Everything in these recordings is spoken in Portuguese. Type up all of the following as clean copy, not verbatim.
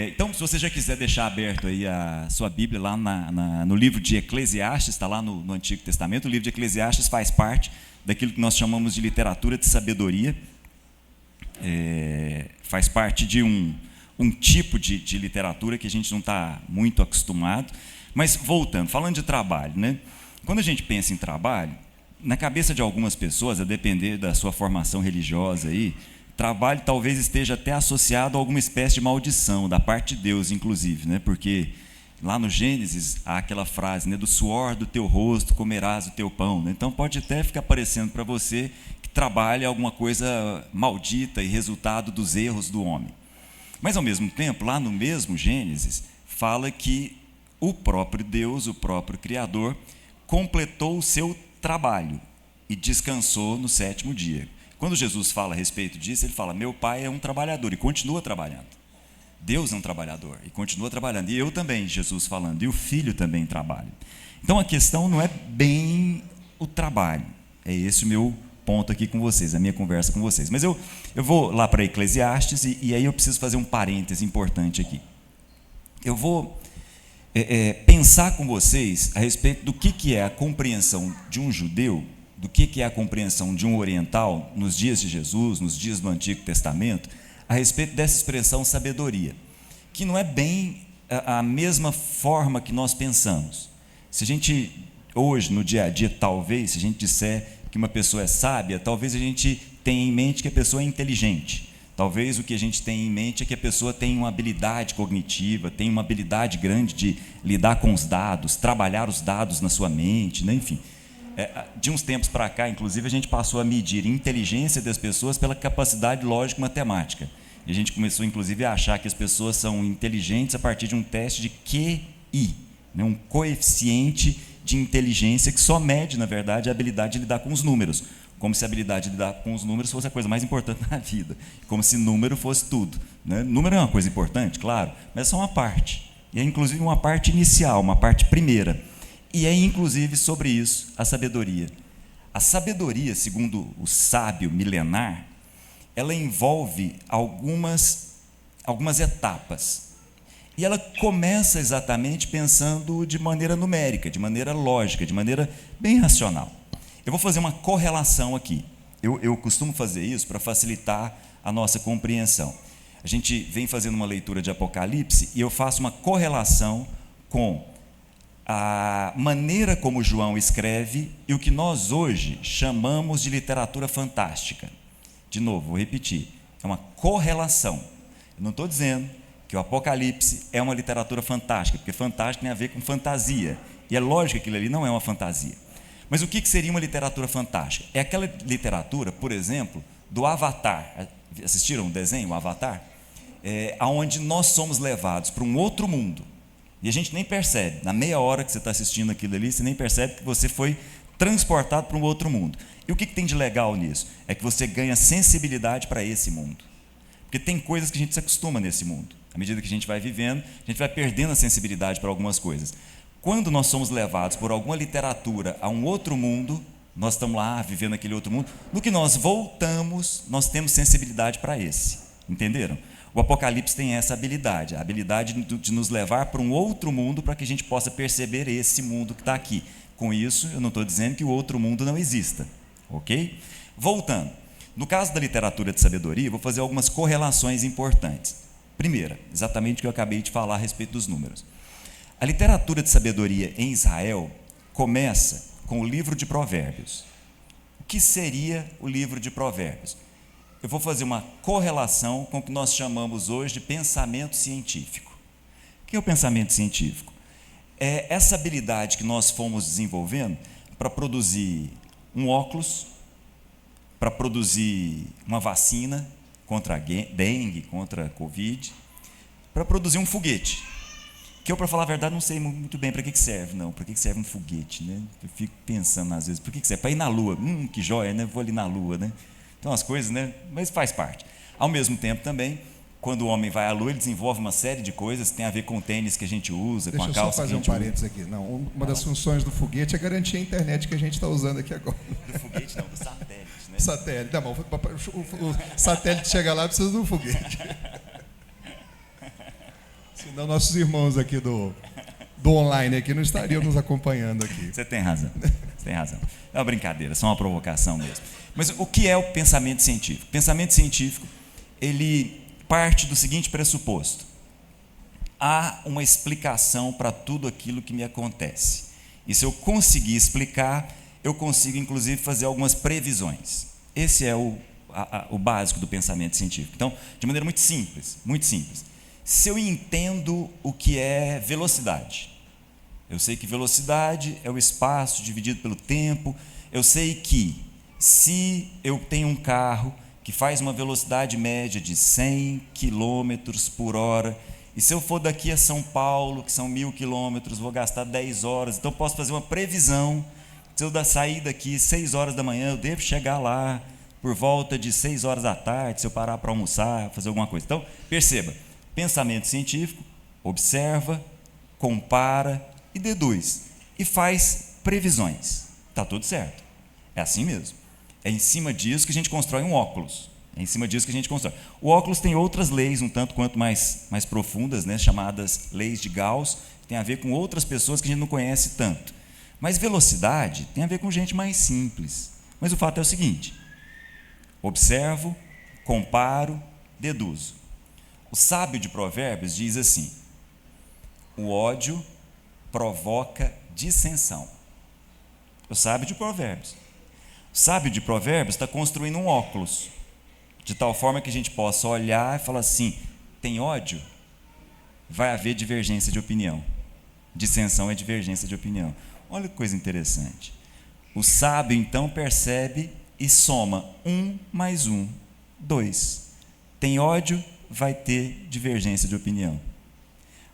Então, se você já quiser deixar aberto aí a sua Bíblia lá no livro de Eclesiastes, está lá no Antigo Testamento. O livro de Eclesiastes faz parte daquilo que nós chamamos de literatura de sabedoria. Faz parte de um tipo de literatura que a gente não está muito acostumado. Mas, voltando, falando de trabalho, né? Quando a gente pensa em trabalho, na cabeça de algumas pessoas, a depender da sua formação religiosa aí, trabalho talvez esteja até associado a alguma espécie de maldição, da parte de Deus, inclusive, né? Porque lá no Gênesis há aquela frase, né? Do suor do teu rosto comerás o teu pão, né? Então pode até ficar parecendo para você que trabalho é alguma coisa maldita e resultado dos erros do homem. Mas, ao mesmo tempo, lá no mesmo Gênesis, fala que o próprio Deus, o próprio Criador, completou o seu trabalho e descansou no 7º dia. Quando Jesus fala a respeito disso, ele fala: meu pai é um trabalhador e continua trabalhando. Deus é um trabalhador e continua trabalhando. E eu também, Jesus falando, e o Filho também trabalha. Então a questão não é bem o trabalho. É esse o meu ponto aqui com vocês, a minha conversa com vocês. Mas eu vou lá para Eclesiastes e aí eu preciso fazer um parêntese importante aqui. Eu vou pensar com vocês a respeito do que é a compreensão de um judeu, do que é a compreensão de um oriental nos dias de Jesus, nos dias do Antigo Testamento, a respeito dessa expressão sabedoria, que não é bem a mesma forma que nós pensamos. Se a gente, hoje, no dia a dia, talvez, se a gente disser que uma pessoa é sábia, talvez a gente tenha em mente que a pessoa é inteligente. Talvez o que a gente tem em mente é que a pessoa tem uma habilidade cognitiva, tem uma habilidade grande de lidar com os dados, trabalhar os dados na sua mente, né? Enfim. De uns tempos para cá, inclusive, a gente passou a medir a inteligência das pessoas pela capacidade lógico-matemática. E a gente começou, inclusive, a achar que as pessoas são inteligentes a partir de um teste de QI, né? Um coeficiente de inteligência que só mede, na verdade, a habilidade de lidar com os números. Como se a habilidade de lidar com os números fosse a coisa mais importante na vida. Como se número fosse tudo, né? Número é uma coisa importante, claro, mas é só uma parte. E é, inclusive, uma parte inicial, uma parte primeira. E é, inclusive, sobre isso a sabedoria. A sabedoria, segundo o sábio milenar, ela envolve algumas etapas. E ela começa exatamente pensando de maneira numérica, de maneira lógica, de maneira bem racional. Eu vou fazer uma correlação aqui. Eu costumo fazer isso para facilitar a nossa compreensão. A gente vem fazendo uma leitura de Apocalipse e eu faço uma correlação com a maneira como João escreve e o que nós hoje chamamos de literatura fantástica. De novo, vou repetir, é uma correlação. Eu não estou dizendo que o Apocalipse é uma literatura fantástica, porque fantástico tem a ver com fantasia, e é lógico que aquilo ali não é uma fantasia. Mas o que seria uma literatura fantástica? É aquela literatura, por exemplo, do Avatar. Assistiram o desenho, o Avatar? Onde nós somos levados para um outro mundo. E a gente nem percebe, na meia hora que você está assistindo aquilo ali, você nem percebe que você foi transportado para um outro mundo. E o que tem de legal nisso? É que você ganha sensibilidade para esse mundo. Porque tem coisas que a gente se acostuma nesse mundo. À medida que a gente vai vivendo, a gente vai perdendo a sensibilidade para algumas coisas. Quando nós somos levados por alguma literatura a um outro mundo, nós estamos lá vivendo aquele outro mundo, no que nós voltamos, nós temos sensibilidade para esse. Entenderam? O Apocalipse tem essa habilidade, a habilidade de nos levar para um outro mundo para que a gente possa perceber esse mundo que está aqui. Com isso, eu não estou dizendo que o outro mundo não exista, ok? Voltando, no caso da literatura de sabedoria, vou fazer algumas correlações importantes. Primeira, exatamente o que eu acabei de falar a respeito dos números. A literatura de sabedoria em Israel começa com o livro de Provérbios. O que seria o livro de Provérbios? Eu vou fazer uma correlação com o que nós chamamos hoje de pensamento científico. O que é o pensamento científico? É essa habilidade que nós fomos desenvolvendo para produzir um óculos, para produzir uma vacina contra a dengue, contra a Covid, para produzir um foguete. Que eu, para falar a verdade, não sei muito bem para que serve, não. Para que serve um foguete, né? Eu fico pensando às vezes, por que serve? Para ir na Lua. Que joia, né? Vou ali na Lua, né? Então, as coisas, né? Mas faz parte. Ao mesmo tempo, também, quando o homem vai à Lua, ele desenvolve uma série de coisas que tem a ver com o tênis que a gente usa, com a calça que a gente usa. Deixa eu só fazer um parênteses aqui. Não, uma das funções do foguete é garantir a internet que a gente está usando aqui agora. Do foguete não, do satélite, né? Satélite. Não, o satélite chega lá, precisa de um foguete. Senão nossos irmãos aqui do online aqui não estariam nos acompanhando aqui. Você tem razão, você tem razão. É uma brincadeira, só uma provocação mesmo. Mas o que é o pensamento científico? O pensamento científico, ele parte do seguinte pressuposto: há uma explicação para tudo aquilo que me acontece. E se eu conseguir explicar, eu consigo inclusive fazer algumas previsões. Esse é o básico do pensamento científico. Então, de maneira muito simples, se eu entendo o que é velocidade, eu sei que velocidade é o espaço dividido pelo tempo, eu sei que se eu tenho um carro que faz uma velocidade média de 100 km por hora, e se eu for daqui a São Paulo, que são 1.000 quilômetros, vou gastar 10 horas, então eu posso fazer uma previsão. Se eu sair daqui 6 horas da manhã, eu devo chegar lá por volta de 6 horas da tarde, se eu parar para almoçar, fazer alguma coisa. Então, perceba, pensamento científico, observa, compara e deduz. E faz previsões. Está tudo certo. É assim mesmo. É em cima disso que a gente constrói um óculos. É em cima disso que a gente constrói. O óculos tem outras leis, um tanto quanto mais profundas, né, chamadas leis de Gauss, que tem a ver com outras pessoas que a gente não conhece tanto. Mas velocidade tem a ver com gente mais simples. Mas o fato é o seguinte: observo, comparo, deduzo. O sábio de Provérbios diz assim: o ódio provoca dissensão. O sábio de Provérbios. O sábio de Provérbios está construindo um óculos, de tal forma que a gente possa olhar e falar assim: tem ódio? Vai haver divergência de opinião. Dissensão é divergência de opinião. Olha que coisa interessante. O sábio, então, percebe e soma 1 mais 1, 2. Tem ódio, vai ter divergência de opinião.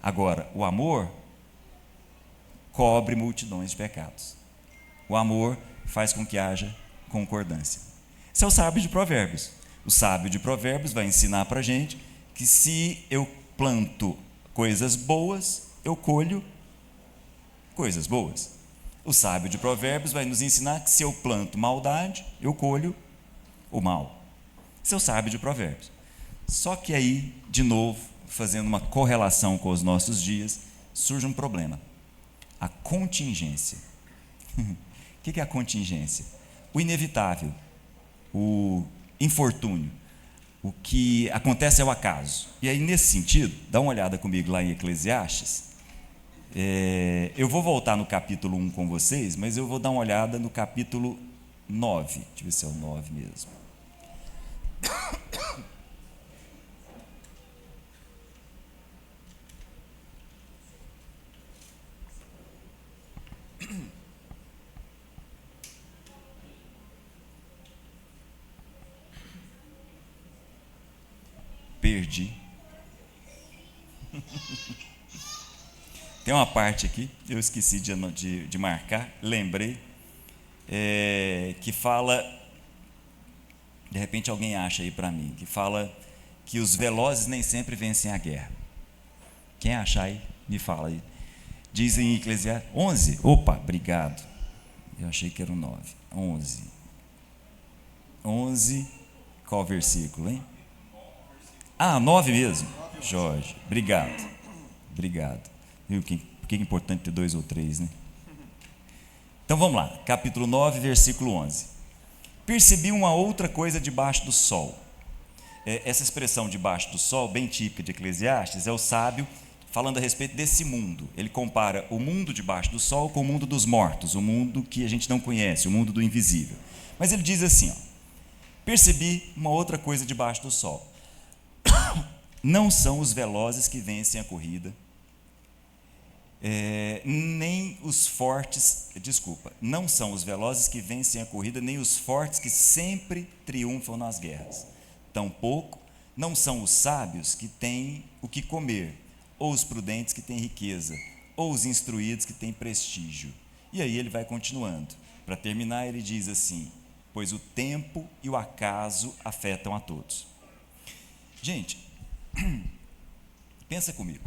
Agora, o amor cobre multidões de pecados. O amor faz com que haja concordância. Esse é o sábio de Provérbios. O sábio de Provérbios vai ensinar para a gente que se eu planto coisas boas, eu colho coisas boas. O sábio de Provérbios vai nos ensinar que se eu planto maldade, eu colho o mal. Esse é o sábio de Provérbios. Só que aí, de novo, fazendo uma correlação com os nossos dias, surge um problema: a contingência. O que é a contingência? O inevitável, o infortúnio. O que acontece é o acaso. E aí, nesse sentido, dá uma olhada comigo lá em Eclesiastes. Eu vou voltar no capítulo 1 com vocês, mas eu vou dar uma olhada no capítulo 9. Deixa eu ver se é o 9 mesmo. Perdi. Tem uma parte aqui, eu esqueci de marcar, lembrei, que fala, de repente alguém acha aí para mim, que fala que os velozes nem sempre vencem a guerra. Quem achar aí, me fala aí. Diz em Eclesiastes 11, opa, obrigado, eu achei que era o 9, 11, qual versículo, hein? 9 mesmo, Jorge, obrigado. Viu porque é importante ter 2 ou 3, né? Então vamos lá, capítulo 9, versículo 11. Percebi uma outra coisa debaixo do sol. Essa expressão debaixo do sol, bem típica de Eclesiastes, é o sábio falando a respeito desse mundo. Ele compara o mundo debaixo do sol com o mundo dos mortos, o mundo que a gente não conhece, o mundo do invisível. Mas ele diz assim: percebi uma outra coisa debaixo do sol. Não são os velozes que vencem a corrida, nem os fortes, não são os velozes que vencem a corrida, nem os fortes que sempre triunfam nas guerras. Tampouco não são os sábios que têm o que comer, ou os prudentes que têm riqueza, ou os instruídos que têm prestígio. E aí ele vai continuando. Para terminar, ele diz assim: pois o tempo e o acaso afetam a todos. Gente, pensa comigo.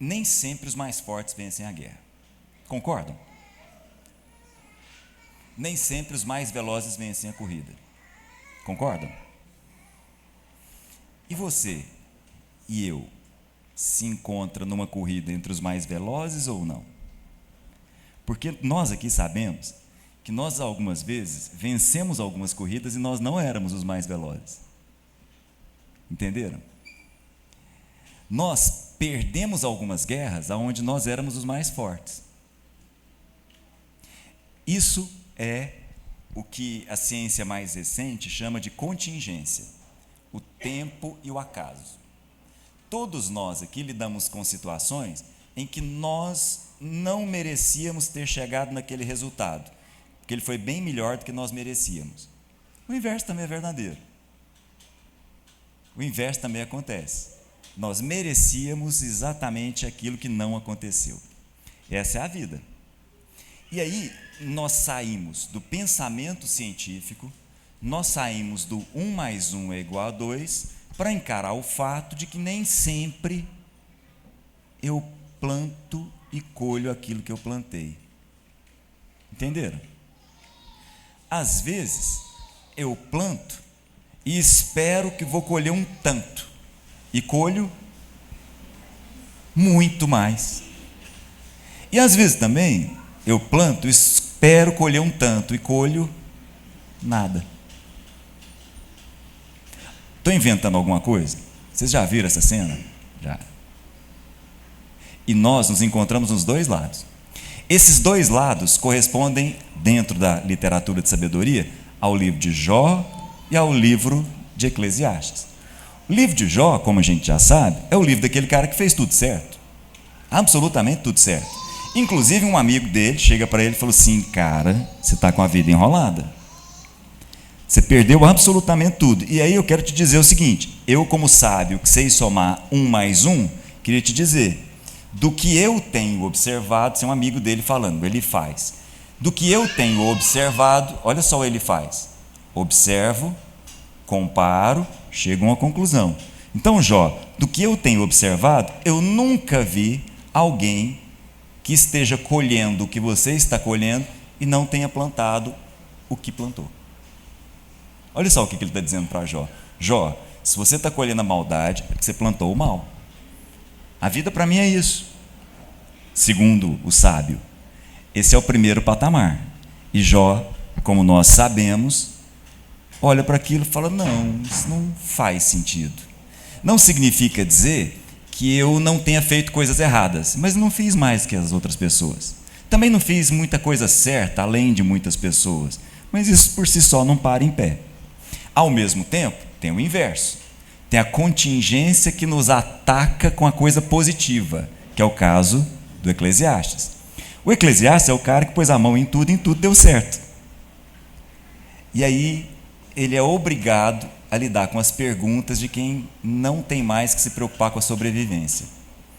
Nem sempre os mais fortes vencem a guerra. Concordam? Nem sempre os mais velozes vencem a corrida. Concordam? E você e eu, se encontra numa corrida entre os mais velozes ou não? Porque nós aqui sabemos que nós algumas vezes vencemos algumas corridas e nós não éramos os mais velozes. Entenderam? Nós perdemos algumas guerras onde nós éramos os mais fortes. Isso é o que a ciência mais recente chama de contingência, o tempo e o acaso. Todos nós aqui lidamos com situações em que nós não merecíamos ter chegado naquele resultado, porque ele foi bem melhor do que nós merecíamos. O inverso também é verdadeiro. O inverso também acontece. Nós merecíamos exatamente aquilo que não aconteceu. Essa é a vida. E aí, nós saímos do pensamento científico, nós saímos do 1 mais 1 é igual a 2, para encarar o fato de que nem sempre eu planto e colho aquilo que eu plantei. Entenderam? Às vezes, eu planto e espero que vou colher um tanto, e colho muito mais. E às vezes também, eu planto, espero colher um tanto, e colho nada. Estou inventando alguma coisa? Vocês já viram essa cena? Já. E nós nos encontramos nos dois lados. Esses dois lados correspondem, dentro da literatura de sabedoria, ao livro de Jó e ao livro de Eclesiastes. O livro de Jó, como a gente já sabe, é o livro daquele cara que fez tudo certo. Absolutamente tudo certo. Inclusive um amigo dele chega para ele e falou assim: cara, você está com a vida enrolada. Você perdeu absolutamente tudo. E aí eu quero te dizer o seguinte: eu, como sábio, que sei somar 1 mais 1, queria te dizer, do que eu tenho observado, isso é um amigo dele falando, ele faz. Do que eu tenho observado, olha só, ele faz. Observo, comparo, chego a uma conclusão. Então, Jó, do que eu tenho observado, eu nunca vi alguém que esteja colhendo o que você está colhendo e não tenha plantado o que plantou. Olha só o que ele está dizendo para Jó. Jó, se você está colhendo a maldade, é porque você plantou o mal. A vida para mim é isso. Segundo o sábio, esse é o primeiro patamar. E Jó, como nós sabemos, olha para aquilo e fala: não, isso não faz sentido. Não significa dizer que eu não tenha feito coisas erradas, mas não fiz mais que as outras pessoas. Também não fiz muita coisa certa, além de muitas pessoas, mas isso por si só não para em pé. Ao mesmo tempo, tem o inverso. Tem a contingência que nos ataca com a coisa positiva, que é o caso do Eclesiastes. O Eclesiastes é o cara que pôs a mão em tudo deu certo. E aí, ele é obrigado a lidar com as perguntas de quem não tem mais que se preocupar com a sobrevivência.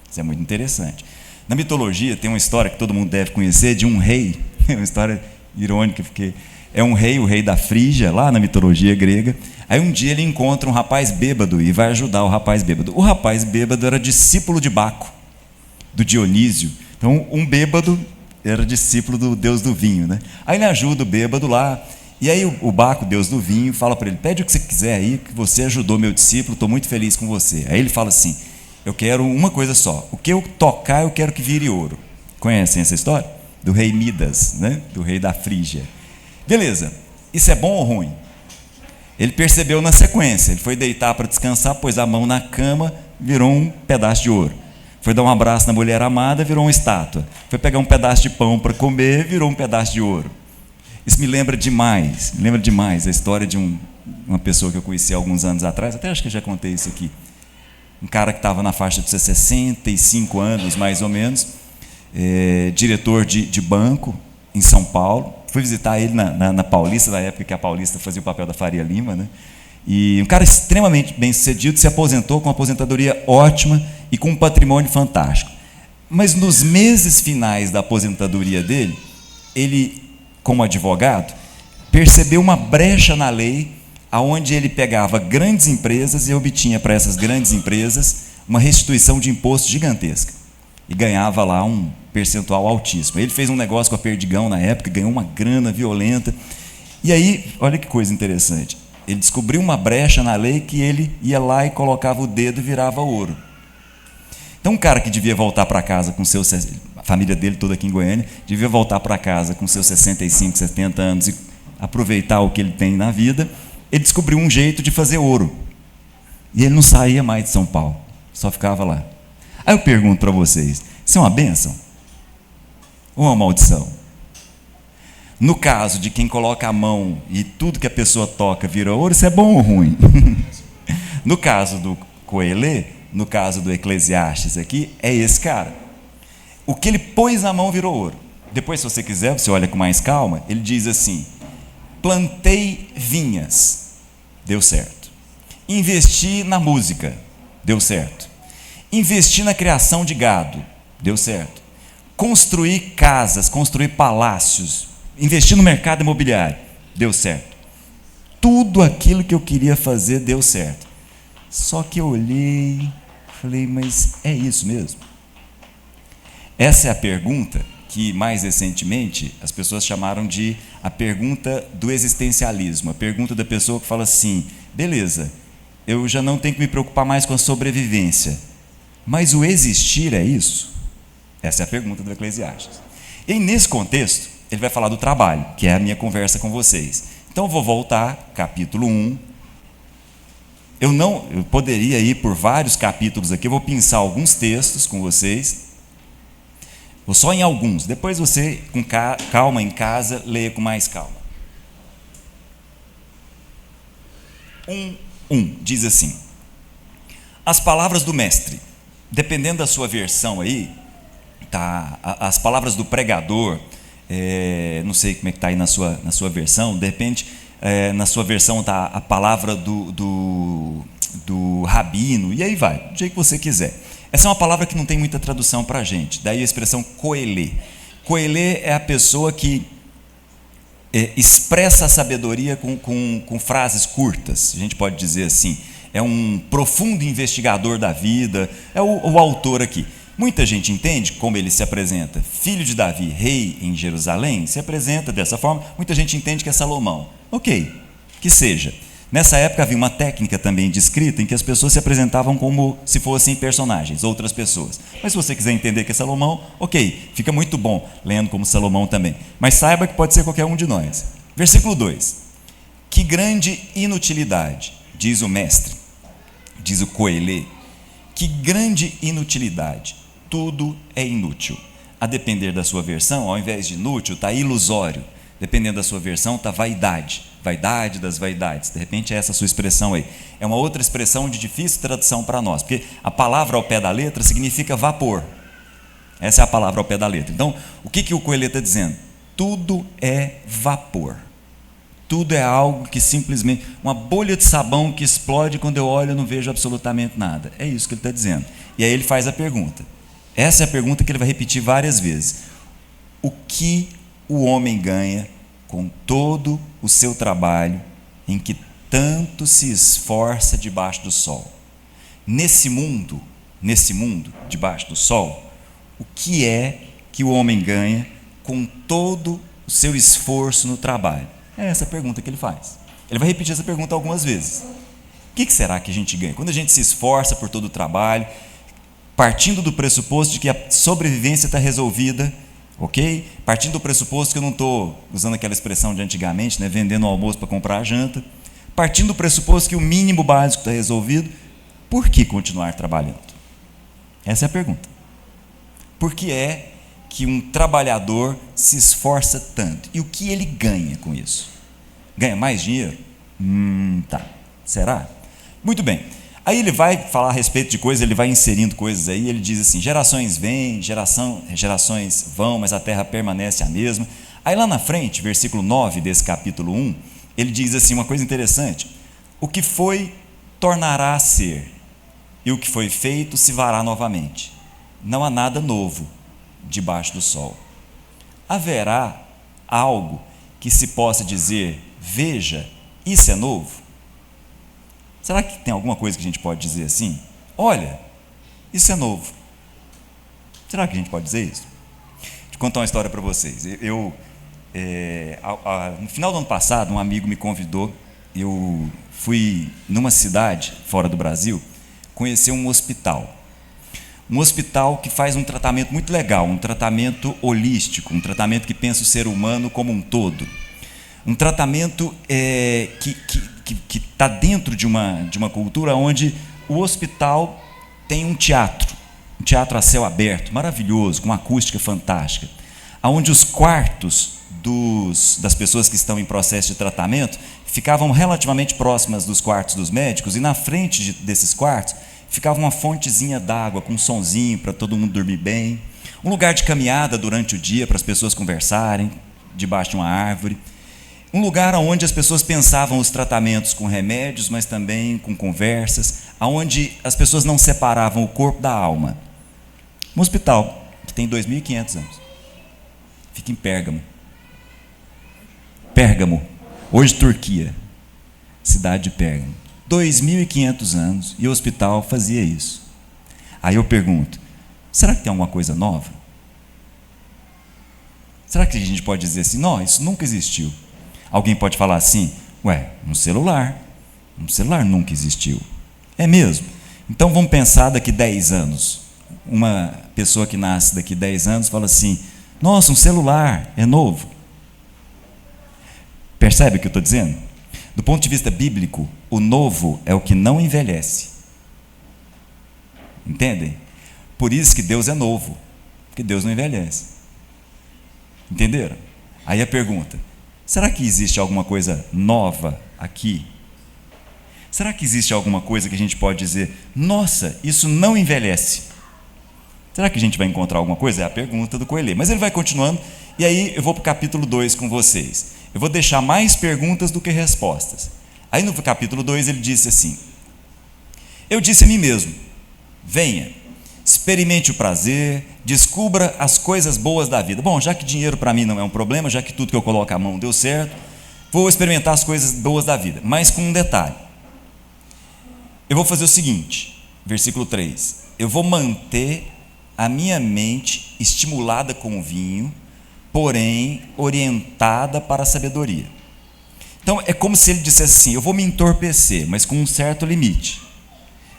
Isso é muito interessante. Na mitologia, tem uma história que todo mundo deve conhecer, de um rei, é uma história irônica, porque é um rei, o rei da Frígia, lá na mitologia grega. Aí um dia ele encontra um rapaz bêbado e vai ajudar o rapaz bêbado. O rapaz bêbado era discípulo de Baco, do Dionísio. Então, um bêbado era discípulo do deus do vinho, né? Aí ele ajuda o bêbado lá, e aí o Baco, deus do vinho, fala para ele: pede o que você quiser aí, que você ajudou meu discípulo, estou muito feliz com você. Aí ele fala assim: eu quero uma coisa só, o que eu tocar eu quero que vire ouro. Conhecem essa história? Do rei Midas, né? Do rei da Frígia. Beleza, isso é bom ou ruim? Ele percebeu na sequência, ele foi deitar para descansar, pôs a mão na cama, virou um pedaço de ouro. Foi dar um abraço na mulher amada, virou uma estátua. Foi pegar um pedaço de pão para comer, virou um pedaço de ouro. Isso me lembra demais a história de uma pessoa que eu conheci há alguns anos atrás, até acho que eu já contei isso aqui. Um cara que estava na faixa de 65 anos, mais ou menos, diretor de banco em São Paulo. Fui visitar ele na Paulista, na época que a Paulista fazia o papel da Faria Lima, né? E um cara extremamente bem sucedido, se aposentou com uma aposentadoria ótima e com um patrimônio fantástico. Mas nos meses finais da aposentadoria dele, ele, como advogado, percebeu uma brecha na lei, onde ele pegava grandes empresas e obtinha para essas grandes empresas uma restituição de imposto gigantesca. E ganhava lá um percentual altíssimo. Ele fez um negócio com a Perdigão na época, ganhou uma grana violenta. E aí, olha que coisa interessante, ele descobriu uma brecha na lei que ele ia lá e colocava o dedo e virava ouro. Então, um cara que devia voltar para casa com seus... A família dele toda aqui em Goiânia, devia voltar para casa com seus 65, 70 anos e aproveitar o que ele tem na vida, ele descobriu um jeito de fazer ouro. E ele não saía mais de São Paulo, só ficava lá. Aí eu pergunto para vocês, isso é uma bênção? Ou uma maldição? No caso de quem coloca a mão e tudo que a pessoa toca vira ouro, isso é bom ou ruim? No caso do Coelê, no caso do Eclesiastes aqui, é esse cara. O que ele pôs na mão virou ouro. Depois, se você quiser, você olha com mais calma, ele diz assim: plantei vinhas, deu certo. Investi na música, deu certo. Investi na criação de gado, deu certo. Construí casas, construí palácios, investi no mercado imobiliário, deu certo. Tudo aquilo que eu queria fazer deu certo. Só que eu olhei, falei, mas é isso mesmo? Essa é a pergunta que, mais recentemente, as pessoas chamaram de a pergunta do existencialismo, a pergunta da pessoa que fala assim, beleza, eu já não tenho que me preocupar mais com a sobrevivência, mas o existir é isso? Essa é a pergunta do Eclesiastes. E nesse contexto, ele vai falar do trabalho, que é a minha conversa com vocês. Então eu vou voltar, capítulo 1. Eu poderia ir por vários capítulos aqui, eu vou pensar alguns textos com vocês, ou só em alguns, depois você, com calma em casa, leia com mais calma. 1:1 diz assim: as palavras do mestre, dependendo da sua versão aí, tá, as palavras do pregador, não sei como é que está aí na sua versão, de repente, na sua versão está a palavra do rabino, e aí vai, do jeito que você quiser. Essa é uma palavra que não tem muita tradução para a gente, daí a expressão coelê. Coelê é a pessoa que expressa a sabedoria com frases curtas, a gente pode dizer assim. É um profundo investigador da vida, é o autor aqui. Muita gente entende como ele se apresenta. Filho de Davi, rei em Jerusalém, se apresenta dessa forma. Muita gente entende que é Salomão. Ok, que seja. Nessa época havia uma técnica também de escrita em que as pessoas se apresentavam como se fossem personagens, outras pessoas. Mas se você quiser entender que é Salomão, ok, fica muito bom lendo como Salomão também. Mas saiba que pode ser qualquer um de nós. Versículo 2. Que grande inutilidade, diz o mestre, diz o Coelê, que grande inutilidade, tudo é inútil. A depender da sua versão, ao invés de inútil, está ilusório. Dependendo da sua versão, está vaidade. Vaidade das vaidades. De repente é essa a sua expressão aí. É uma outra expressão de difícil tradução para nós, porque a palavra ao pé da letra significa vapor. Essa é a palavra ao pé da letra. Então, o que o Coelho está dizendo? Tudo é vapor. Tudo é algo que simplesmente... Uma bolha de sabão que explode quando eu olho e não vejo absolutamente nada. É isso que ele está dizendo. E aí ele faz a pergunta. Essa é a pergunta que ele vai repetir várias vezes. O que o homem ganha com todo o seu trabalho em que tanto se esforça debaixo do sol? Nesse mundo, debaixo do sol, o que é que o homem ganha com todo o seu esforço no trabalho? É essa a pergunta que ele faz. Ele vai repetir essa pergunta algumas vezes. O que será que a gente ganha? Quando a gente se esforça por todo o trabalho, partindo do pressuposto de que a sobrevivência está resolvida, ok? Partindo do pressuposto que eu não estou usando aquela expressão de antigamente, né, vendendo o almoço para comprar a janta, partindo do pressuposto que o mínimo básico está resolvido, por que continuar trabalhando? Essa é a pergunta. Por que é que um trabalhador se esforça tanto? E o que ele ganha com isso? Ganha mais dinheiro? Tá. Será? Muito bem. Aí ele vai falar a respeito de coisas, ele vai inserindo coisas aí, ele diz assim, gerações vêm, gerações vão, mas a terra permanece a mesma. Aí lá na frente, versículo 9 desse capítulo 1, ele diz assim uma coisa interessante, o que foi, tornará a ser, e o que foi feito se vará novamente. Não há nada novo debaixo do sol. Haverá algo que se possa dizer, veja, isso é novo? Será que tem alguma coisa que a gente pode dizer assim? Olha, isso é novo. Será que a gente pode dizer isso? Deixa eu contar uma história para vocês. No final do ano passado, um amigo me convidou, eu fui numa cidade fora do Brasil, conhecer um hospital. Um hospital que faz um tratamento muito legal, um tratamento holístico, um tratamento que pensa o ser humano como um todo. Um tratamento que está dentro de uma cultura onde o hospital tem um teatro a céu aberto, maravilhoso, com uma acústica fantástica, onde os quartos das pessoas que estão em processo de tratamento ficavam relativamente próximas dos quartos dos médicos, e na frente desses quartos ficava uma fontezinha d'água com um sonzinho para todo mundo dormir bem, um lugar de caminhada durante o dia para as pessoas conversarem debaixo de uma árvore, um lugar onde as pessoas pensavam os tratamentos com remédios, mas também com conversas, onde as pessoas não separavam o corpo da alma. Um hospital que tem 2.500 anos. Fica em Pérgamo. Pérgamo, hoje Turquia, cidade de Pérgamo. 2.500 anos e o hospital fazia isso. Aí eu pergunto, será que tem alguma coisa nova? Será que a gente pode dizer assim, não, isso nunca existiu? Alguém pode falar assim, um celular nunca existiu. É mesmo? Então vamos pensar daqui 10 anos. Uma pessoa que nasce daqui 10 anos fala assim, nossa, um celular é novo. Percebe o que eu estou dizendo? Do ponto de vista bíblico, o novo é o que não envelhece. Entendem? Por isso que Deus é novo, porque Deus não envelhece. Entenderam? Aí a pergunta, será que existe alguma coisa nova aqui? Será que existe alguma coisa que a gente pode dizer, nossa, isso não envelhece? Será que a gente vai encontrar alguma coisa? É a pergunta do Coelho. Mas ele vai continuando, e aí eu vou para o capítulo 2 com vocês. Eu vou deixar mais perguntas do que respostas. Aí no capítulo 2 ele disse assim, eu disse a mim mesmo, venha, experimente o prazer, descubra as coisas boas da vida. Bom, já que dinheiro para mim não é um problema, já que tudo que eu coloco a mão deu certo, vou experimentar as coisas boas da vida, mas com um detalhe. Eu vou fazer o seguinte, versículo 3, eu vou manter a minha mente estimulada com o vinho, porém orientada para a sabedoria. Então é como se ele dissesse assim, eu vou me entorpecer, mas com um certo limite.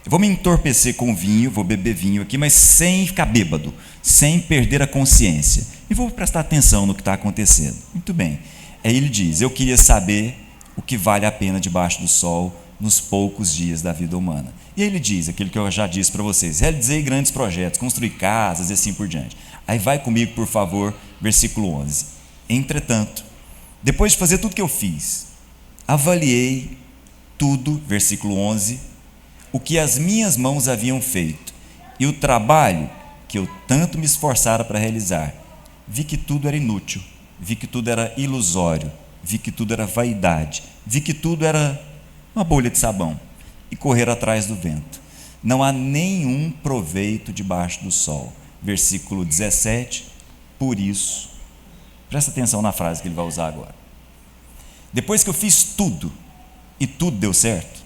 Eu vou me entorpecer com vinho, vou beber vinho aqui, mas sem ficar bêbado, sem perder a consciência. E vou prestar atenção no que está acontecendo. Muito bem. Aí ele diz, eu queria saber o que vale a pena debaixo do sol nos poucos dias da vida humana. E aí ele diz, aquilo que eu já disse para vocês, realizei grandes projetos, construí casas e assim por diante. Aí vai comigo, por favor, versículo 11. Entretanto, depois de fazer tudo que eu fiz, avaliei tudo, versículo 11, o que as minhas mãos haviam feito, e o trabalho que eu tanto me esforçara para realizar, vi que tudo era inútil, vi que tudo era ilusório, vi que tudo era vaidade, vi que tudo era uma bolha de sabão, e correr atrás do vento. Não há nenhum proveito debaixo do sol. Versículo 17, por isso, presta atenção na frase que ele vai usar agora. Depois que eu fiz tudo, e tudo deu certo,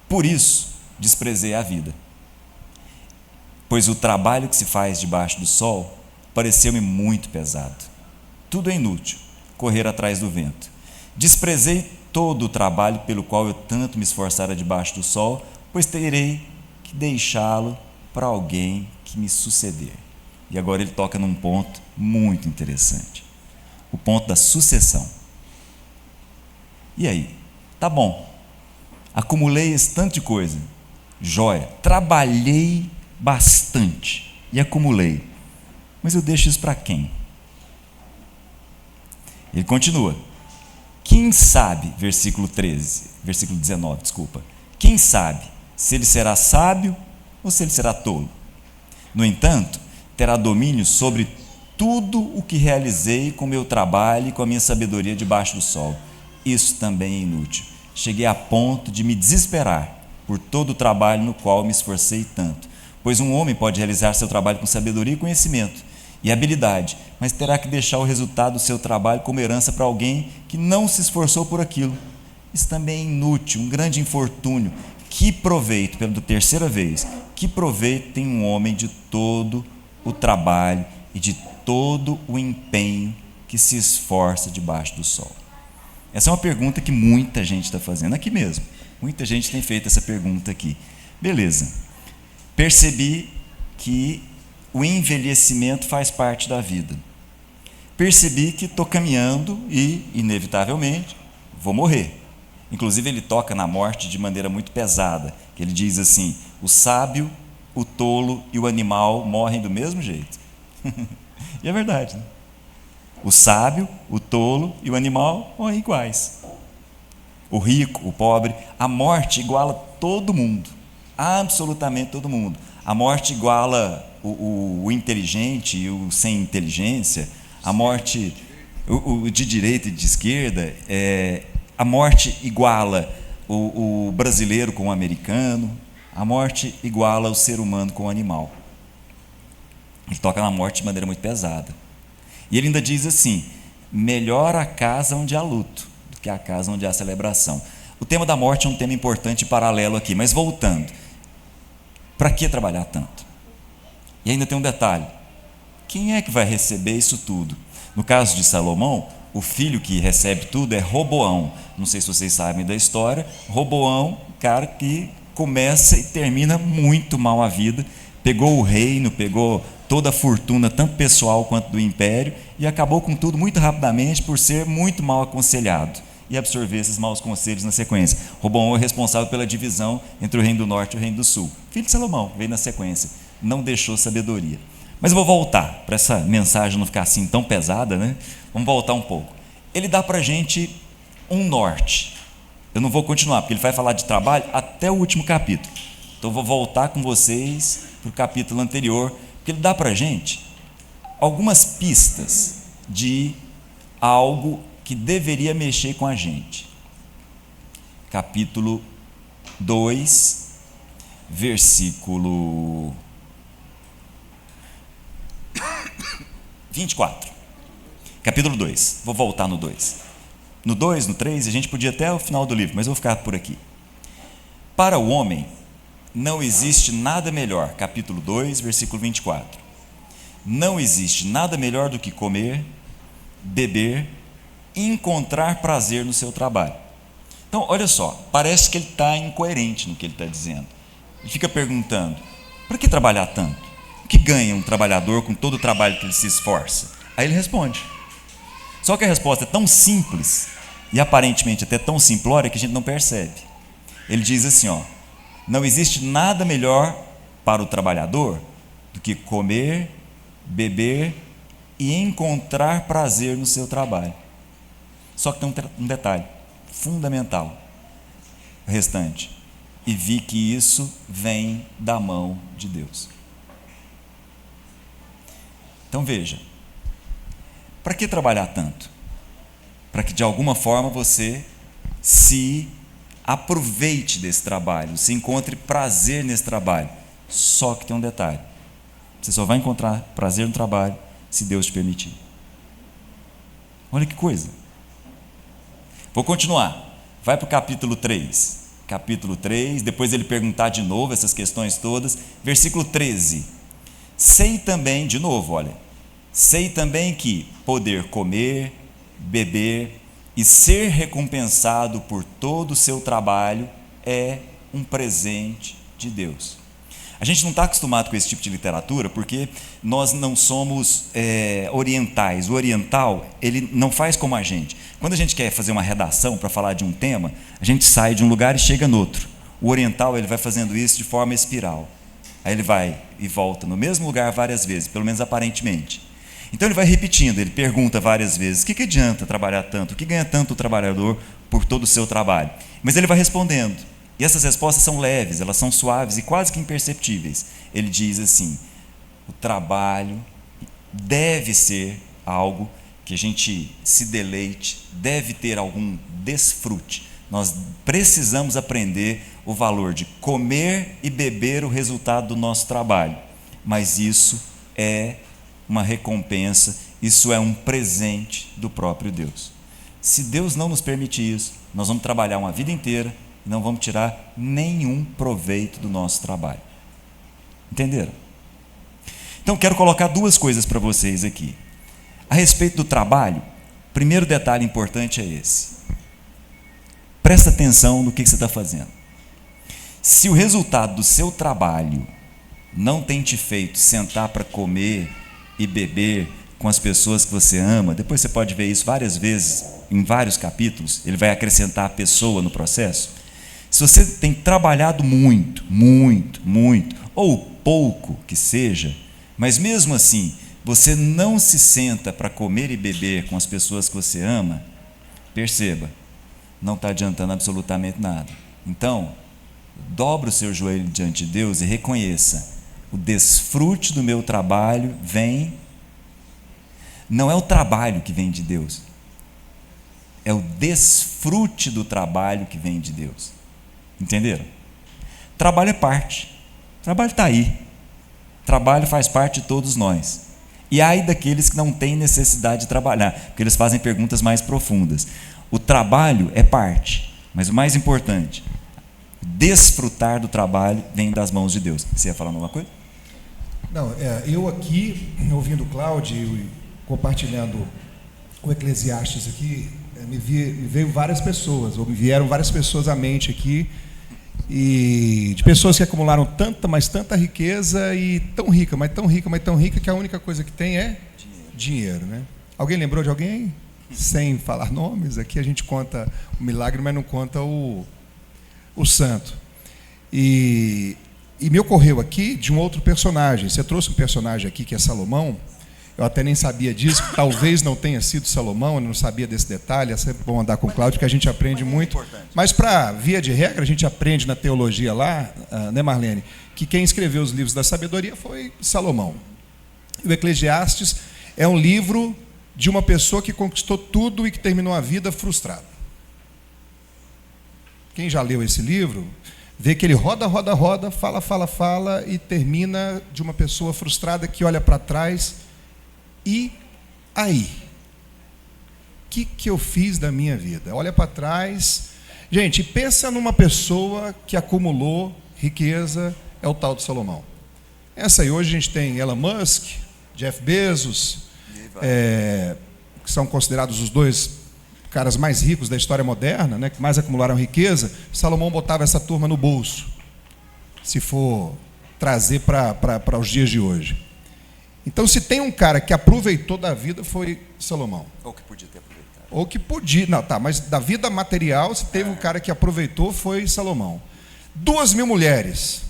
por isso desprezei a vida. Pois o trabalho que se faz debaixo do sol pareceu-me muito pesado. Tudo é inútil, correr atrás do vento. Desprezei todo o trabalho pelo qual eu tanto me esforçara debaixo do sol, pois terei que deixá-lo para alguém que me suceder. E agora ele toca num ponto muito interessante, o ponto da sucessão. E aí? Tá bom, acumulei esse tanto de coisa, joia, trabalhei bastante e acumulei, mas eu deixo isso para quem? Ele continua, quem sabe, versículo 19, quem sabe se ele será sábio ou se ele será tolo? No entanto, terá domínio sobre tudo o que realizei com meu trabalho e com a minha sabedoria debaixo do sol. Isso também é inútil. Cheguei a ponto de me desesperar por todo o trabalho no qual me esforcei tanto, pois um homem pode realizar seu trabalho com sabedoria e conhecimento e habilidade, mas terá que deixar o resultado do seu trabalho como herança para alguém que não se esforçou por aquilo. Isso também é inútil, um grande infortúnio. Que proveito, pela terceira vez, que proveito tem um homem de todo o trabalho e de todo o empenho que se esforça debaixo do sol? Essa é uma pergunta que muita gente está fazendo aqui mesmo. Muita gente tem feito essa pergunta aqui. Beleza. Percebi que o envelhecimento faz parte da vida. Percebi que estou caminhando e, inevitavelmente, vou morrer. Inclusive, ele toca na morte de maneira muito pesada, que ele diz assim: o sábio, o tolo e o animal morrem do mesmo jeito. E é verdade, né? O sábio, o tolo e o animal morrem iguais. O rico, o pobre, a morte iguala todo mundo, absolutamente todo mundo. A morte iguala o inteligente e o sem inteligência, a morte o de direita e de esquerda, a morte iguala o brasileiro com o americano, a morte iguala o ser humano com o animal. Ele toca na morte de maneira muito pesada. E ele ainda diz assim: melhor a casa onde há luto do que a casa onde há celebração. O tema da morte é um tema importante e paralelo aqui, mas voltando, para que trabalhar tanto? E ainda tem um detalhe: quem é que vai receber isso tudo? No caso de Salomão, o filho que recebe tudo é Roboão. Não sei se vocês sabem da história. Roboão, cara que começa e termina muito mal a vida, pegou o reino, pegou toda a fortuna, tanto pessoal quanto do império, e acabou com tudo muito rapidamente por ser muito mal aconselhado e absorver esses maus conselhos na sequência. Roboão é responsável pela divisão entre o reino do norte e o reino do sul. Filho de Salomão, veio na sequência, não deixou sabedoria. Mas eu vou voltar, para essa mensagem não ficar assim tão pesada, né? Vamos voltar um pouco. Ele dá para a gente um norte. Eu não vou continuar, porque ele vai falar de trabalho até o último capítulo. Então eu vou voltar com vocês para o capítulo anterior, porque ele dá para a gente algumas pistas de algo que deveria mexer com a gente. Capítulo 2, versículo 24. Capítulo 2, vou voltar no 2. No 2, no 3, a gente podia até o final do livro, mas eu vou ficar por aqui. Para o homem, não existe nada melhor, capítulo 2, versículo 24. Não existe nada melhor do que comer, beber e encontrar prazer no seu trabalho. Então, olha só, parece que ele está incoerente no que ele está dizendo. Ele fica perguntando: para que trabalhar tanto? O que ganha um trabalhador com todo o trabalho que ele se esforça? Aí ele responde. Só que a resposta é tão simples e aparentemente até tão simplória que a gente não percebe. Ele diz assim, ó: não existe nada melhor para o trabalhador do que comer, beber e encontrar prazer no seu trabalho. Só que tem um detalhe fundamental, o restante: e vi que isso vem da mão de Deus. Então veja, para que trabalhar tanto? Para que de alguma forma você se aproveite desse trabalho, se encontre prazer nesse trabalho. Só que tem um detalhe: você só vai encontrar prazer no trabalho se Deus te permitir. Olha que coisa. Vou continuar. Vai para o capítulo 3. Capítulo 3, depois ele perguntar de novo essas questões todas. Versículo 13. Sei também, de novo, olha. Sei também que poder comer, beber e ser recompensado por todo o seu trabalho é um presente de Deus. A gente não está acostumado com esse tipo de literatura porque nós não somos orientais. O oriental, ele não faz como a gente. Quando a gente quer fazer uma redação para falar de um tema, a gente sai de um lugar e chega no outro. O oriental, ele vai fazendo isso de forma espiral. Aí ele vai e volta no mesmo lugar várias vezes, pelo menos aparentemente. Então ele vai repetindo, ele pergunta várias vezes: o que adianta trabalhar tanto? O que ganha tanto o trabalhador por todo o seu trabalho? Mas ele vai respondendo, e essas respostas são leves, elas são suaves e quase que imperceptíveis. Ele diz assim: o trabalho deve ser algo que a gente se deleite, deve ter algum desfrute. Nós precisamos aprender o valor de comer e beber o resultado do nosso trabalho, mas isso é uma recompensa, isso é um presente do próprio Deus. Se Deus não nos permitir isso, nós vamos trabalhar uma vida inteira e não vamos tirar nenhum proveito do nosso trabalho. Entenderam? Então quero colocar duas coisas para vocês aqui. A respeito do trabalho, o primeiro detalhe importante é esse. Presta atenção no que você está fazendo. Se o resultado do seu trabalho não tem te feito sentar para comer e beber com as pessoas que você ama, depois você pode ver isso várias vezes, em vários capítulos, ele vai acrescentar a pessoa no processo. Se você tem trabalhado muito, muito, muito, ou pouco que seja, mas mesmo assim, você não se senta para comer e beber com as pessoas que você ama, perceba, não está adiantando absolutamente nada. Então, dobre o seu joelho diante de Deus e reconheça: o desfrute do meu trabalho vem. Não é o trabalho que vem de Deus, é o desfrute do trabalho que vem de Deus. Entenderam? Trabalho é parte, trabalho está aí, trabalho faz parte de todos nós. E ai daqueles que não têm necessidade de trabalhar, porque eles fazem perguntas mais profundas. O trabalho é parte, mas o mais importante, desfrutar do trabalho vem das mãos de Deus. Você ia falar alguma coisa? Não, eu aqui, ouvindo o Cláudio e compartilhando o Eclesiastes aqui, me veio várias pessoas, ou me vieram várias pessoas à mente aqui, e de pessoas que acumularam tanta, mas tanta riqueza, e tão rica, mas tão rica, mas tão rica, que a única coisa que tem é dinheiro, né? Alguém lembrou de alguém? Sem falar nomes, aqui a gente conta o milagre, mas não conta o santo. E me ocorreu aqui de um outro personagem. Você trouxe um personagem aqui que é Salomão. Eu até nem sabia disso, talvez não tenha sido Salomão, eu não sabia desse detalhe. É sempre bom andar com o Cláudio, que a gente aprende muito. Mas, para via de regra, a gente aprende na teologia lá, né, Marlene, que quem escreveu os livros da sabedoria foi Salomão. O Eclesiastes é um livro de uma pessoa que conquistou tudo e que terminou a vida frustrada. Quem já leu esse livro vê que ele roda, roda, roda, fala, fala, fala e termina de uma pessoa frustrada que olha para trás. E aí? O que eu fiz da minha vida? Olha para trás. Gente, pensa numa pessoa que acumulou riqueza, é o tal de Salomão. Essa aí, hoje a gente tem Elon Musk, Jeff Bezos, que são considerados os dois caras mais ricos da história moderna, né, que mais acumularam riqueza. Salomão botava essa turma no bolso, se for trazer para os dias de hoje. Então, se tem um cara que aproveitou da vida, foi Salomão. Ou que podia ter aproveitado. Ou que podia, não, tá, mas da vida material, se teve um cara que aproveitou, foi Salomão. 2.000 mulheres.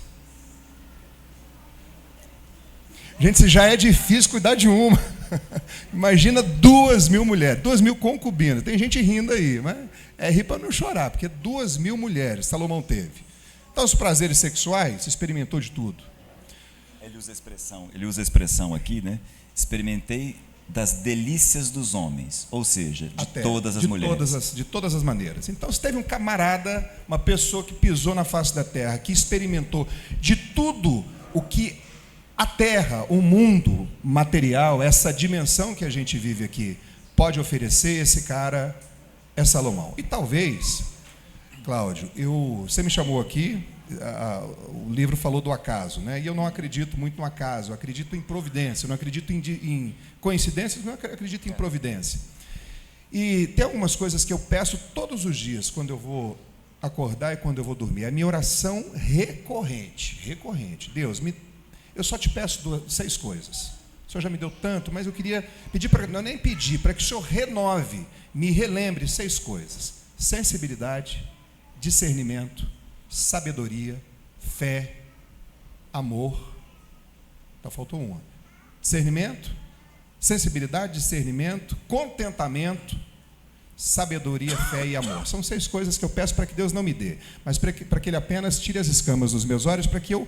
Gente, se já é difícil cuidar de uma, imagina 2.000 mulheres, 2.000 concubinas. Tem gente rindo aí, mas é rir para não chorar, porque 2.000 mulheres Salomão teve. Então, os prazeres sexuais, se experimentou de tudo. Ele usa a expressão aqui, né? Experimentei das delícias dos homens, ou seja, de todas as mulheres. De todas as maneiras. Então, se teve um camarada, uma pessoa que pisou na face da terra, que experimentou de tudo o que a terra, o mundo material, essa dimensão que a gente vive aqui, pode oferecer, esse cara é Salomão. E talvez, Cláudio, você me chamou aqui, o livro falou do acaso, né? E eu não acredito muito no acaso, eu acredito em providência, eu não acredito em coincidências, não acredito em providência. E tem algumas coisas que eu peço todos os dias, quando eu vou acordar e quando eu vou dormir. É a minha oração recorrente. Deus, eu só te peço 6 coisas. O Senhor já me deu tanto, mas eu queria pedir, não nem pedir, para que o Senhor renove, me relembre 6 coisas: sensibilidade, discernimento, sabedoria, fé, amor. Então faltou uma: discernimento, sensibilidade, discernimento, contentamento, sabedoria, fé e amor. São 6 coisas que eu peço para que Deus não me dê, mas para que Ele apenas tire as escamas dos meus olhos, para que eu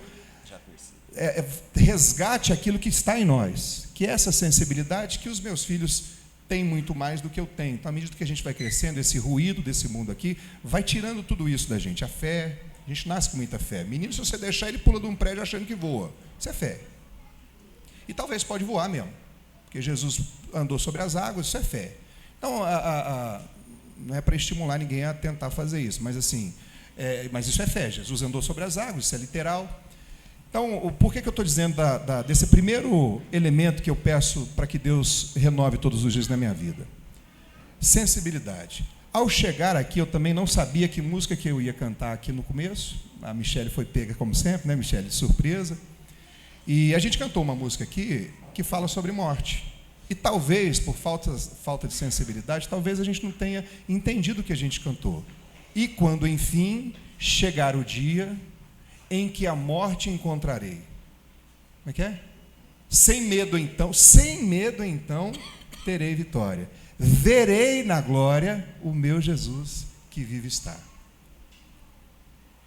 resgate aquilo que está em nós, que é essa sensibilidade que os meus filhos têm muito mais do que eu tenho. Então, à medida que a gente vai crescendo, esse ruído desse mundo aqui vai tirando tudo isso da gente. A fé, a gente nasce com muita fé. Menino, se você deixar, ele pula de um prédio achando que voa. Isso é fé. E talvez pode voar mesmo, porque Jesus andou sobre as águas, isso é fé. Então, não é para estimular ninguém a tentar fazer isso, mas assim, mas isso é fé. Jesus andou sobre as águas, isso é literal. Então, por que eu estou dizendo desse primeiro elemento que eu peço para que Deus renove todos os dias na minha vida? Sensibilidade. Ao chegar aqui, eu também não sabia que música que eu ia cantar aqui no começo. A Michele foi pega, como sempre, né, Michele? De surpresa. E a gente cantou uma música aqui que fala sobre morte. E talvez, por falta de sensibilidade, talvez a gente não tenha entendido o que a gente cantou. E quando, enfim, chegar o dia em que a morte encontrarei. Como é que é? Sem medo então, terei vitória. Verei na glória o meu Jesus que vive está.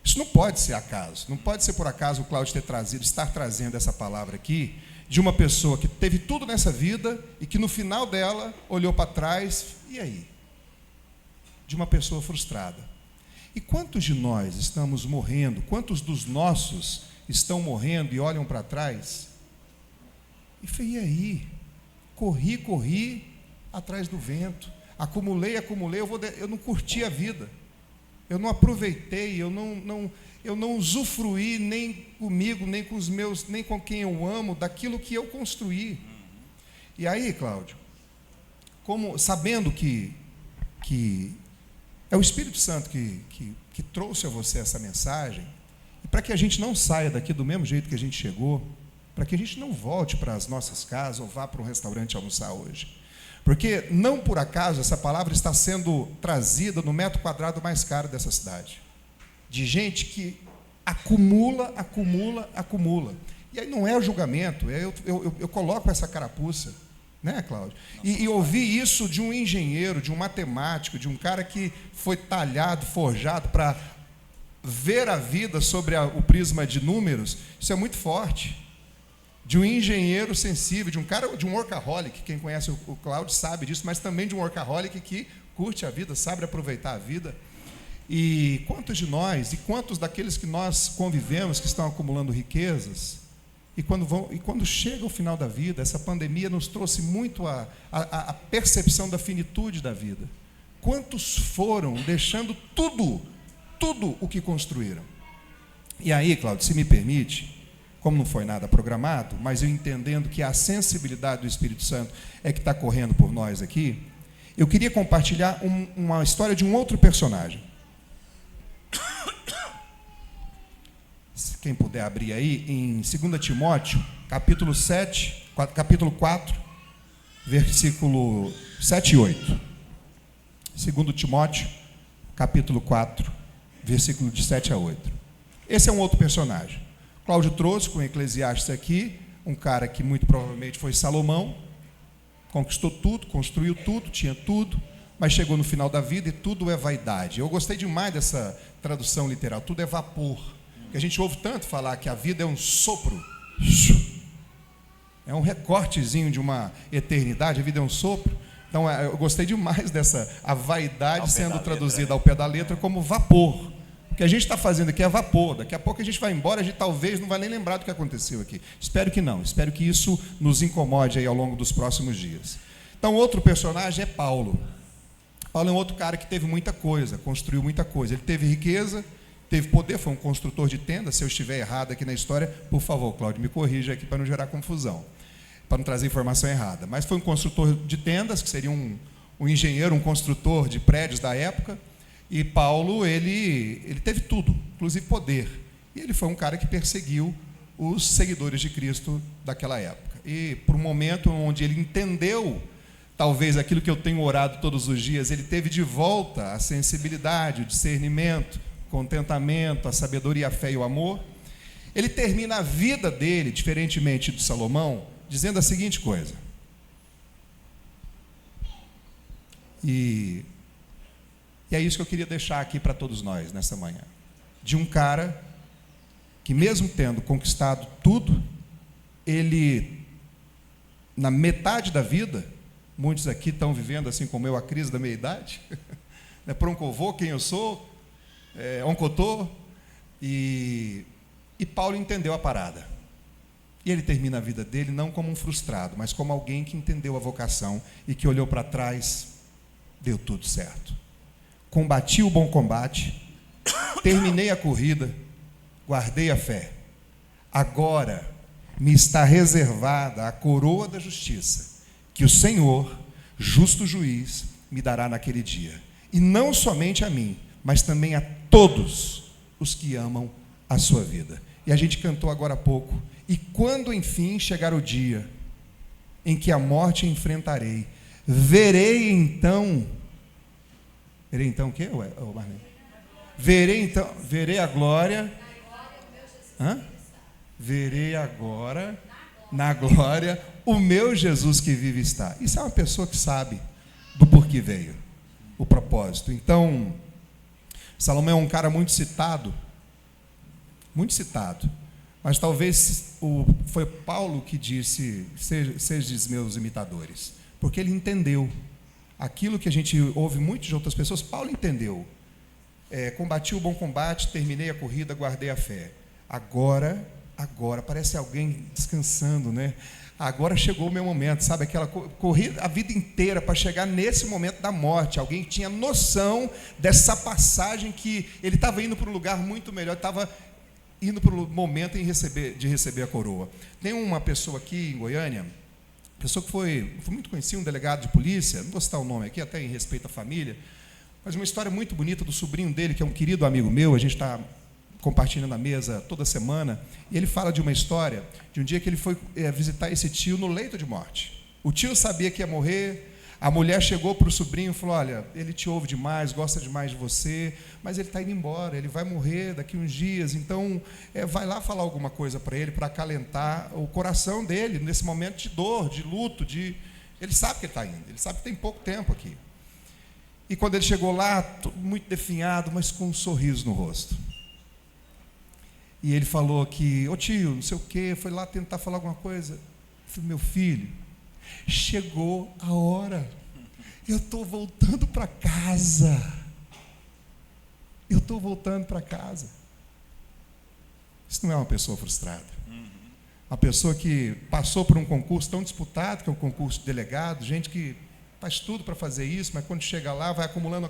Isso não pode ser acaso. Não pode ser por acaso o Cláudio estar trazendo essa palavra aqui, de uma pessoa que teve tudo nessa vida e que no final dela olhou para trás, e aí? De uma pessoa frustrada. E quantos de nós estamos morrendo? Quantos dos nossos estão morrendo e olham para trás? E aí? Corri atrás do vento. Acumulei, eu não curti a vida. Eu não aproveitei, eu não usufruí nem comigo, nem com os meus, nem com quem eu amo, daquilo que eu construí. E aí, Cláudio, sabendo que é o Espírito Santo que trouxe a você essa mensagem, e para que a gente não saia daqui do mesmo jeito que a gente chegou, para que a gente não volte para as nossas casas ou vá para um restaurante almoçar hoje. Porque, não por acaso, essa palavra está sendo trazida no metro quadrado mais caro dessa cidade. De gente que acumula. E aí não é o julgamento, eu coloco essa carapuça, né, Cláudio? E ouvi isso de um engenheiro, de um matemático, de um cara que foi talhado, forjado para ver a vida sobre o prisma de números. Isso é muito forte. De um engenheiro sensível, de um cara, de um workaholic, quem conhece o Cláudio sabe disso, mas também de um workaholic que curte a vida, sabe aproveitar a vida. E quantos de nós, e quantos daqueles que nós convivemos, que estão acumulando riquezas, e quando chega o final da vida, essa pandemia nos trouxe muito a percepção da finitude da vida. Quantos foram deixando tudo o que construíram? E aí, Cláudio, se me permite, como não foi nada programado, mas eu entendendo que a sensibilidade do Espírito Santo é que está correndo por nós aqui, eu queria compartilhar uma história de um outro personagem. Quem puder abrir aí, em 2 Timóteo, capítulo 4, versículo 7 e 8. 2 Timóteo, capítulo 4, versículo de 7 a 8. Esse é um outro personagem. Cláudio trouxe com o Eclesiastes aqui, um cara que muito provavelmente foi Salomão, conquistou tudo, construiu tudo, tinha tudo, mas chegou no final da vida e tudo é vaidade. Eu gostei demais dessa tradução literal, tudo é vapor. Porque a gente ouve tanto falar que a vida é um sopro, é um recortezinho de uma eternidade, a vida é um sopro. Então eu gostei demais a vaidade sendo traduzida ao pé da letra como vapor. O que a gente está fazendo aqui é vapor. Daqui a pouco a gente vai embora, a gente talvez não vai nem lembrar do que aconteceu aqui. Espero que não. Espero que isso nos incomode aí ao longo dos próximos dias. Então, outro personagem é Paulo. Paulo é um outro cara que teve muita coisa, construiu muita coisa. Ele teve riqueza, teve poder, foi um construtor de tendas. Se eu estiver errado aqui na história, por favor, Cláudio, me corrija aqui para não gerar confusão, para não trazer informação errada. Mas foi um construtor de tendas, que seria um engenheiro, um construtor de prédios da época. E Paulo, ele teve tudo, inclusive poder. E ele foi um cara que perseguiu os seguidores de Cristo daquela época. E por um momento onde ele entendeu, talvez aquilo que eu tenho orado todos os dias, ele teve de volta a sensibilidade, o discernimento, o contentamento, a sabedoria, a fé e o amor. Ele termina a vida dele, diferentemente de Salomão, dizendo a seguinte coisa. E é isso que eu queria deixar aqui para todos nós nessa manhã. De um cara que, mesmo tendo conquistado tudo, ele, na metade da vida, muitos aqui estão vivendo, assim como eu, a crise da meia-idade, né, proncovô, quem eu sou, oncotô, e Paulo entendeu a parada. E ele termina a vida dele não como um frustrado, mas como alguém que entendeu a vocação e que olhou para trás, deu tudo certo. Combati o bom combate, terminei a corrida, guardei a fé. Agora me está reservada a coroa da justiça, que o Senhor, justo juiz, me dará naquele dia. E não somente a mim, mas também a todos os que amam a sua vida. E a gente cantou agora há pouco, E quando enfim chegar o dia em que a morte enfrentarei, verei então o quê, Marlene? Verei a glória. Verei agora, na glória, o meu Jesus que vive está. Isso é uma pessoa que sabe do porquê veio, o propósito. Então, Salomão é um cara muito citado, mas talvez foi Paulo que disse: sejam meus imitadores, porque ele entendeu aquilo que a gente ouve muito de outras pessoas. Paulo entendeu. Combati o bom combate, terminei a corrida, guardei a fé. Agora, parece alguém descansando, né? Agora chegou o meu momento, sabe? Aquela corrida a vida inteira para chegar nesse momento da morte. Alguém que tinha noção dessa passagem, que ele estava indo para um lugar muito melhor, estava indo para o momento de receber a coroa. Tem uma pessoa aqui em Goiânia, pessoa que foi muito conhecida, um delegado de polícia, não vou citar o nome aqui, até em respeito à família, mas uma história muito bonita do sobrinho dele, que é um querido amigo meu. A gente está compartilhando a mesa toda semana, e ele fala de uma história, de um dia que ele foi visitar esse tio no leito de morte. O tio sabia que ia morrer, a mulher chegou para o sobrinho e falou: olha, ele te ouve demais, gosta demais de você, mas ele está indo embora, ele vai morrer daqui uns dias, então vai lá falar alguma coisa para ele, para acalentar o coração dele, nesse momento de dor, de luto, ele sabe que ele está indo, ele sabe que tem pouco tempo aqui. E quando ele chegou lá, muito definhado, mas com um sorriso no rosto, e ele falou que: ô tio, não sei o quê, foi lá tentar falar alguma coisa. Eu falei: meu filho, chegou a hora, eu estou voltando para casa. Isso não é uma pessoa frustrada. Uma pessoa que passou por um concurso tão disputado, que é o concurso de delegado, gente que faz tudo para fazer isso, mas quando chega lá, vai acumulando.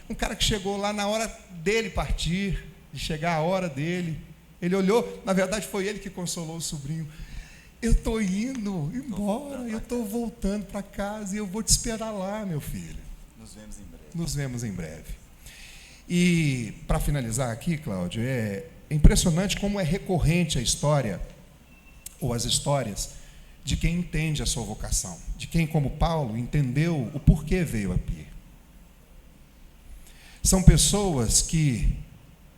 Um cara que chegou lá na hora dele partir, de chegar a hora dele, ele olhou, na verdade foi ele que consolou o sobrinho: eu estou indo embora, eu estou voltando para casa e eu vou te esperar lá, meu filho. Nos vemos em breve. E para finalizar aqui, Cláudio, é impressionante como é recorrente a história, ou as histórias, de quem entende a sua vocação, de quem, como Paulo, entendeu o porquê veio aqui. São pessoas que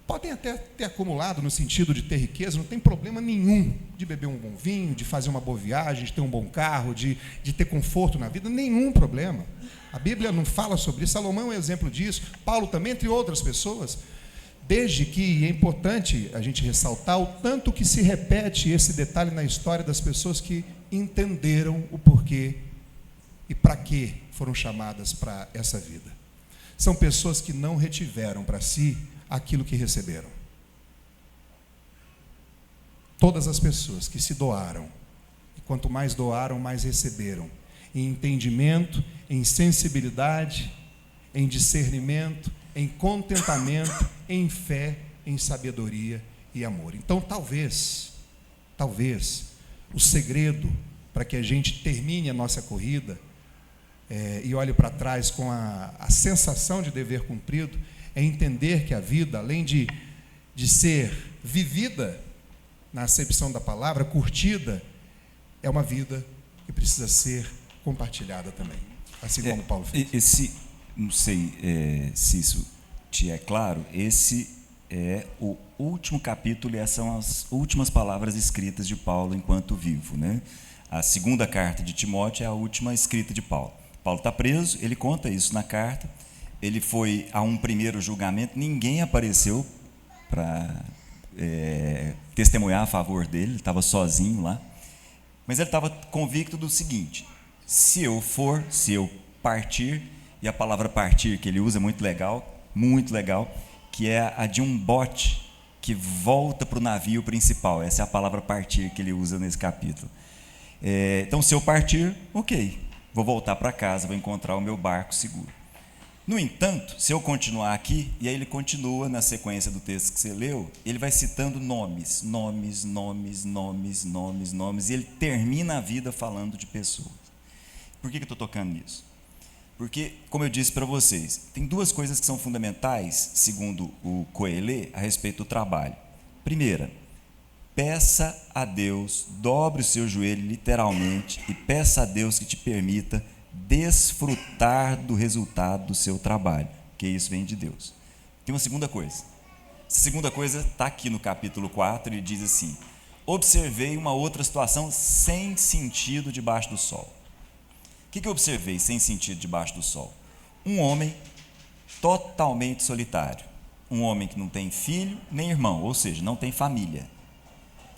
podem até ter acumulado no sentido de ter riqueza, não tem problema nenhum de beber um bom vinho, de fazer uma boa viagem, de ter um bom carro, de ter conforto na vida, nenhum problema. A Bíblia não fala sobre isso, Salomão é um exemplo disso, Paulo também, entre outras pessoas, desde que é importante a gente ressaltar o tanto que se repete esse detalhe na história das pessoas que entenderam o porquê e para que foram chamadas para essa vida. São pessoas que não retiveram para si aquilo que receberam. Todas as pessoas que se doaram, e quanto mais doaram, mais receberam, em entendimento, em sensibilidade, em discernimento, em contentamento, em fé, em sabedoria e amor. Então, talvez, o segredo para que a gente termine a nossa corrida e olhe para trás com a sensação de dever cumprido, é entender que a vida, além de ser vivida, na acepção da palavra, curtida, é uma vida que precisa ser compartilhada também, assim como Paulo fez. Não sei se isso te é claro, esse é o último capítulo e essas são as últimas palavras escritas de Paulo enquanto vivo, né? A segunda carta de Timóteo é a última escrita de Paulo. Paulo está preso, ele conta isso na carta. Ele foi a um primeiro julgamento, ninguém apareceu para testemunhar a favor dele, ele estava sozinho lá, mas ele estava convicto do seguinte: se eu partir, e a palavra partir que ele usa é muito legal, que é a de um bote que volta para o navio principal. Essa é a palavra partir que ele usa nesse capítulo. Então, se eu partir, ok, vou voltar para casa, vou encontrar o meu barco seguro. No entanto, se eu continuar aqui, e aí ele continua na sequência do texto que você leu, ele vai citando nomes, e ele termina a vida falando de pessoas. Por que eu estou tocando nisso? Porque, como eu disse para vocês, tem duas coisas que são fundamentais, segundo o Coelho, a respeito do trabalho. Primeira, peça a Deus, dobre o seu joelho literalmente e peça a Deus que te permita desfrutar do resultado do seu trabalho, porque isso vem de Deus. Tem uma segunda coisa. Essa segunda coisa está aqui no capítulo 4 e diz assim: observei uma outra situação sem sentido debaixo do sol. O que eu observei sem sentido debaixo do sol? Um homem totalmente solitário. Um homem que não tem filho nem irmão, ou seja, não tem família.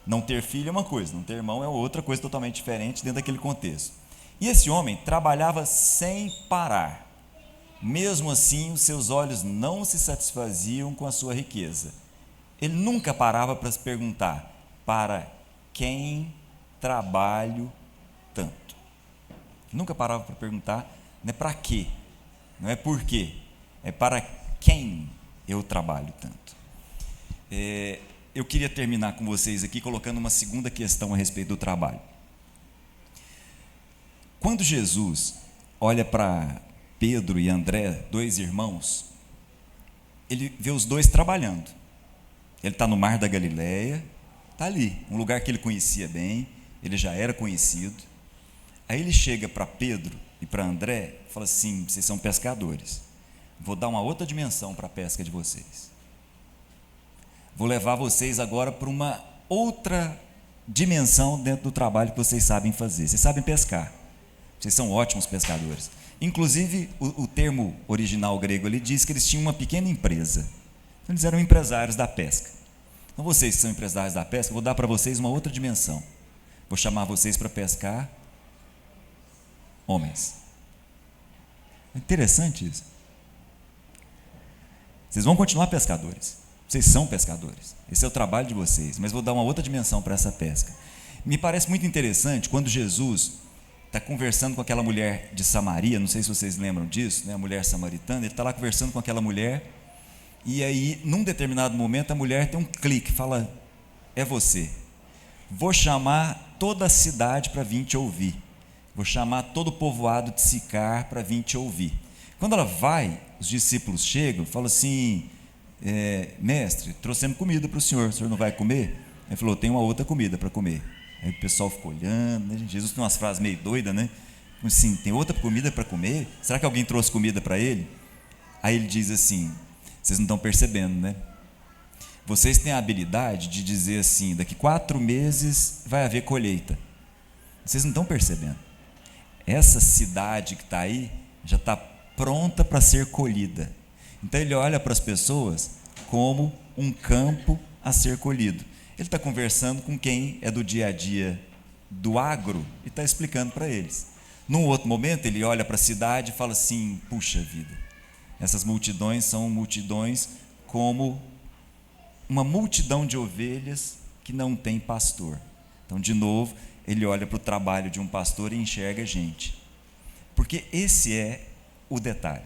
Não ter filho é uma coisa, não ter irmão é outra coisa totalmente diferente dentro daquele contexto. E esse homem trabalhava sem parar. Mesmo assim, os seus olhos não se satisfaziam com a sua riqueza. Ele nunca parava para se perguntar: para quem trabalho tanto? Nunca parava para perguntar, não é para quê, não é por quê, é para quem eu trabalho tanto. Eu queria terminar com vocês aqui colocando uma segunda questão a respeito do trabalho. Quando Jesus olha para Pedro e André, dois irmãos, ele vê os dois trabalhando. Ele está no Mar da Galileia, está ali, um lugar que ele conhecia bem, ele já era conhecido. Aí ele chega para Pedro e para André e fala assim: vocês são pescadores, vou dar uma outra dimensão para a pesca de vocês. Vou levar vocês agora para uma outra dimensão dentro do trabalho que vocês sabem fazer. Vocês sabem pescar, vocês são ótimos pescadores. Inclusive, o termo original grego ali diz que eles tinham uma pequena empresa. Então, eles eram empresários da pesca. Então, vocês que são empresários da pesca, vou dar para vocês uma outra dimensão. Vou chamar vocês para pescar homens. É interessante isso. Vocês vão continuar pescadores. Vocês são pescadores. Esse é o trabalho de vocês. Mas vou dar uma outra dimensão para essa pesca. Me parece muito interessante quando Jesus está conversando com aquela mulher de Samaria, não sei se vocês lembram disso, né? A mulher samaritana, ele está lá conversando com aquela mulher, e aí, num determinado momento, a mulher tem um clique, fala: é você, vou chamar toda a cidade para vir te ouvir, vou chamar todo o povoado de Sicar para vir te ouvir. Quando ela vai, os discípulos chegam, falam assim: mestre, trouxemos comida para o senhor não vai comer? Ele falou: tem uma outra comida para comer. Aí o pessoal ficou olhando, né? Jesus tem umas frases meio doidas, né? Assim, tem outra comida para comer? Será que alguém trouxe comida para ele? Aí ele diz assim: vocês não estão percebendo, né? Vocês têm a habilidade de dizer assim: daqui 4 meses vai haver colheita. Vocês não estão percebendo. Essa cidade que está aí já está pronta para ser colhida. Então ele olha para as pessoas como um campo a ser colhido. Ele está conversando com quem é do dia a dia do agro e está explicando para eles. Num outro momento, ele olha para a cidade e fala assim: puxa vida, essas multidões são multidões como uma multidão de ovelhas que não tem pastor. Então, de novo, ele olha para o trabalho de um pastor e enxerga gente. Porque esse é o detalhe.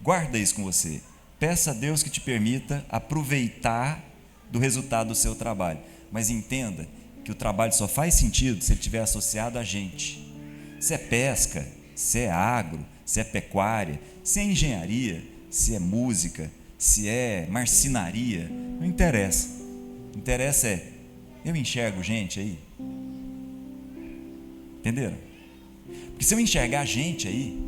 Guarda isso com você. Peça a Deus que te permita aproveitar do resultado do seu trabalho, mas entenda que o trabalho só faz sentido se ele estiver associado a gente. Se é pesca, se é agro, se é pecuária, se é engenharia, se é música, se é marcenaria, não interessa. O que interessa é: eu enxergo gente aí. Entenderam? Porque se eu enxergar gente aí,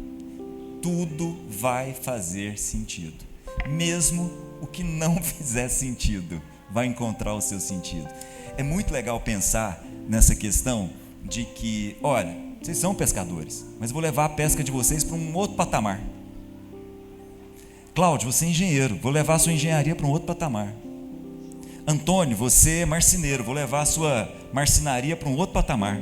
tudo vai fazer sentido. Mesmo o que não fizer sentido vai encontrar o seu sentido. É muito legal pensar nessa questão de que, olha, vocês são pescadores, mas vou levar a pesca de vocês para um outro patamar. Cláudio, você é engenheiro, vou levar a sua engenharia para um outro patamar. Antônio, você é marceneiro, vou levar a sua marcenaria para um outro patamar.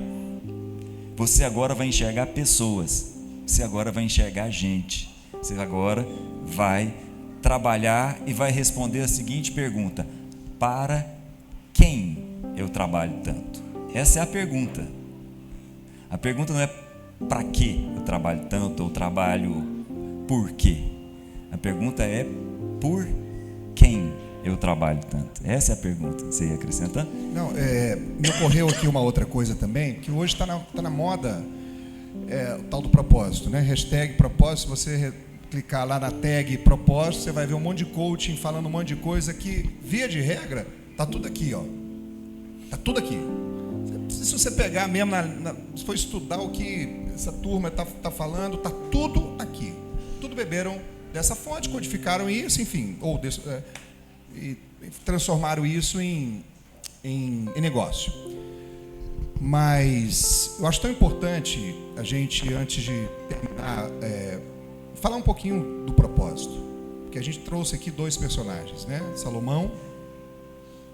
Você agora vai enxergar pessoas, você agora vai enxergar gente, você agora vai trabalhar e vai responder a seguinte pergunta: para quem eu trabalho tanto? Essa é a pergunta. A pergunta não é para que eu trabalho tanto ou trabalho por quê. A pergunta é por quem eu trabalho tanto. Essa é a pergunta. Você ia acrescentar? Não, me ocorreu aqui uma outra coisa também, que hoje está na moda, o tal do propósito, né? Hashtag propósito. Você clicar lá na tag propósito, você vai ver um monte de coaching falando um monte de coisa que, via de regra, está tudo aqui, ó. Está tudo aqui. Se você pegar mesmo, se for estudar o que essa turma está falando, está tudo aqui. Tudo beberam dessa fonte, codificaram isso, enfim, e transformaram isso em negócio. Mas eu acho tão importante a gente, antes de terminar, falar um pouquinho do propósito. Porque a gente trouxe aqui 2 personagens, né? Salomão,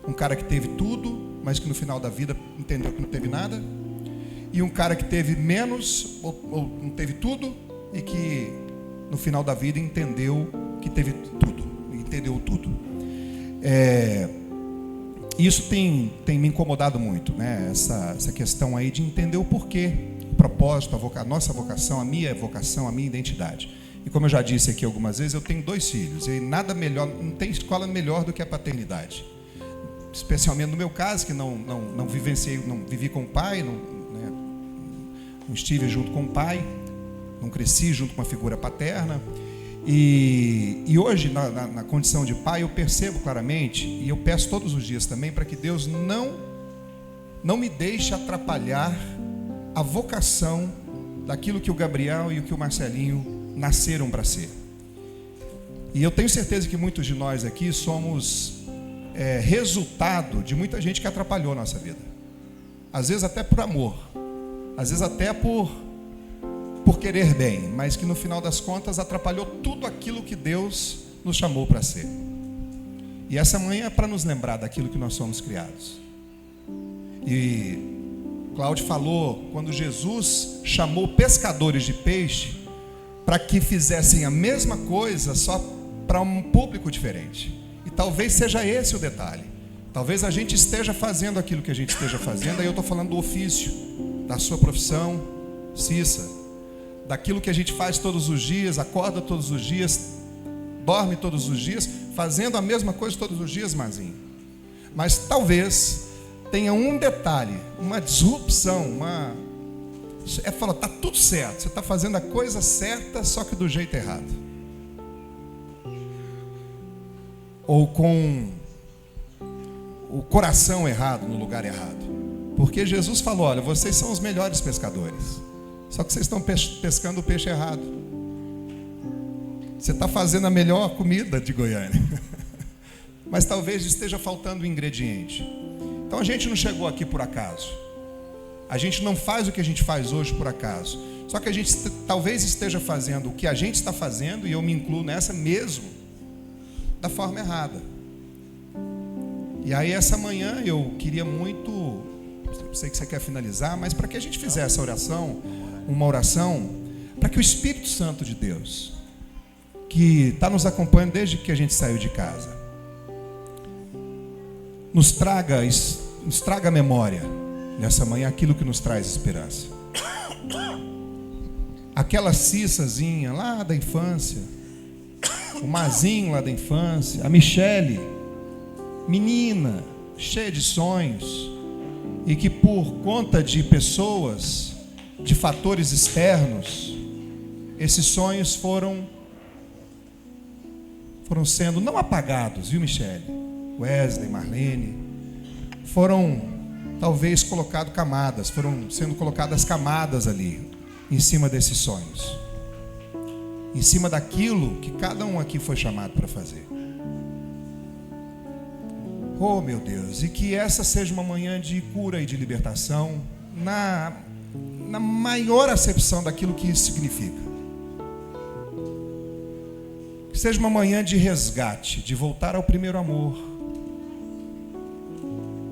um cara que teve tudo, mas que no final da vida entendeu que não teve nada. E um cara que teve menos, ou não teve tudo, e que no final da vida entendeu que teve tudo. Entendeu tudo. Isso tem me incomodado muito, né? Essa questão aí de entender o porquê, o propósito, a nossa vocação, a minha vocação, a minha identidade. E como eu já disse aqui algumas vezes, eu tenho 2 filhos, e nada melhor, não tem escola melhor do que a paternidade. Especialmente no meu caso, que não vivenciei, não vivi com o pai, não estive junto com o pai, não cresci junto com a figura paterna. E hoje, na condição de pai, eu percebo claramente, e eu peço todos os dias também, para que Deus não me deixe atrapalhar a vocação daquilo que o Gabriel e o que o Marcelinho nasceram para ser. E eu tenho certeza que muitos de nós aqui somos resultado de muita gente que atrapalhou a nossa vida. Às vezes até por amor, às vezes até por querer bem, mas que no final das contas atrapalhou tudo aquilo que Deus nos chamou para ser. E essa manhã é para nos lembrar daquilo que nós somos criados. E Cláudio falou, quando Jesus chamou pescadores de peixe para que fizessem a mesma coisa, só para um público diferente. E talvez seja esse o detalhe. Talvez a gente esteja fazendo aquilo que a gente esteja fazendo, aí eu estou falando do ofício, da sua profissão, Cissa, daquilo que a gente faz todos os dias, acorda todos os dias, dorme todos os dias, fazendo a mesma coisa todos os dias, Marzinho. Mas talvez tenha um detalhe, uma disrupção, fala, está tudo certo, você está fazendo a coisa certa, só que do jeito errado. Ou com o coração errado no lugar errado. Porque Jesus falou, olha, vocês são os melhores pescadores, só que vocês estão pescando o peixe errado. Você está fazendo a melhor comida de Goiânia, mas talvez esteja faltando um ingrediente. Então a gente não chegou aqui por acaso. A gente não faz o que a gente faz hoje por acaso. Só que a gente talvez esteja fazendo o que a gente está fazendo, e eu me incluo nessa mesmo, da forma errada. E aí essa manhã eu queria muito, sei que você quer finalizar, mas para que a gente fizesse essa oração, uma oração, para que o Espírito Santo de Deus, que está nos acompanhando desde que a gente saiu de casa, nos traga a memória nessa manhã aquilo que nos traz esperança. Aquela Cissazinha lá da infância, o Mazinho lá da infância, a Michele, menina, cheia de sonhos, e que por conta de pessoas, de fatores externos, esses sonhos foram sendo não apagados, viu, Michele? Wesley, Marlene, foram talvez colocadas camadas, foram sendo colocadas camadas ali, em cima desses sonhos, em cima daquilo que cada um aqui foi chamado para fazer. Oh, meu Deus, e que essa seja uma manhã de cura e de libertação, na maior acepção daquilo que isso significa. Que seja uma manhã de resgate, de voltar ao primeiro amor.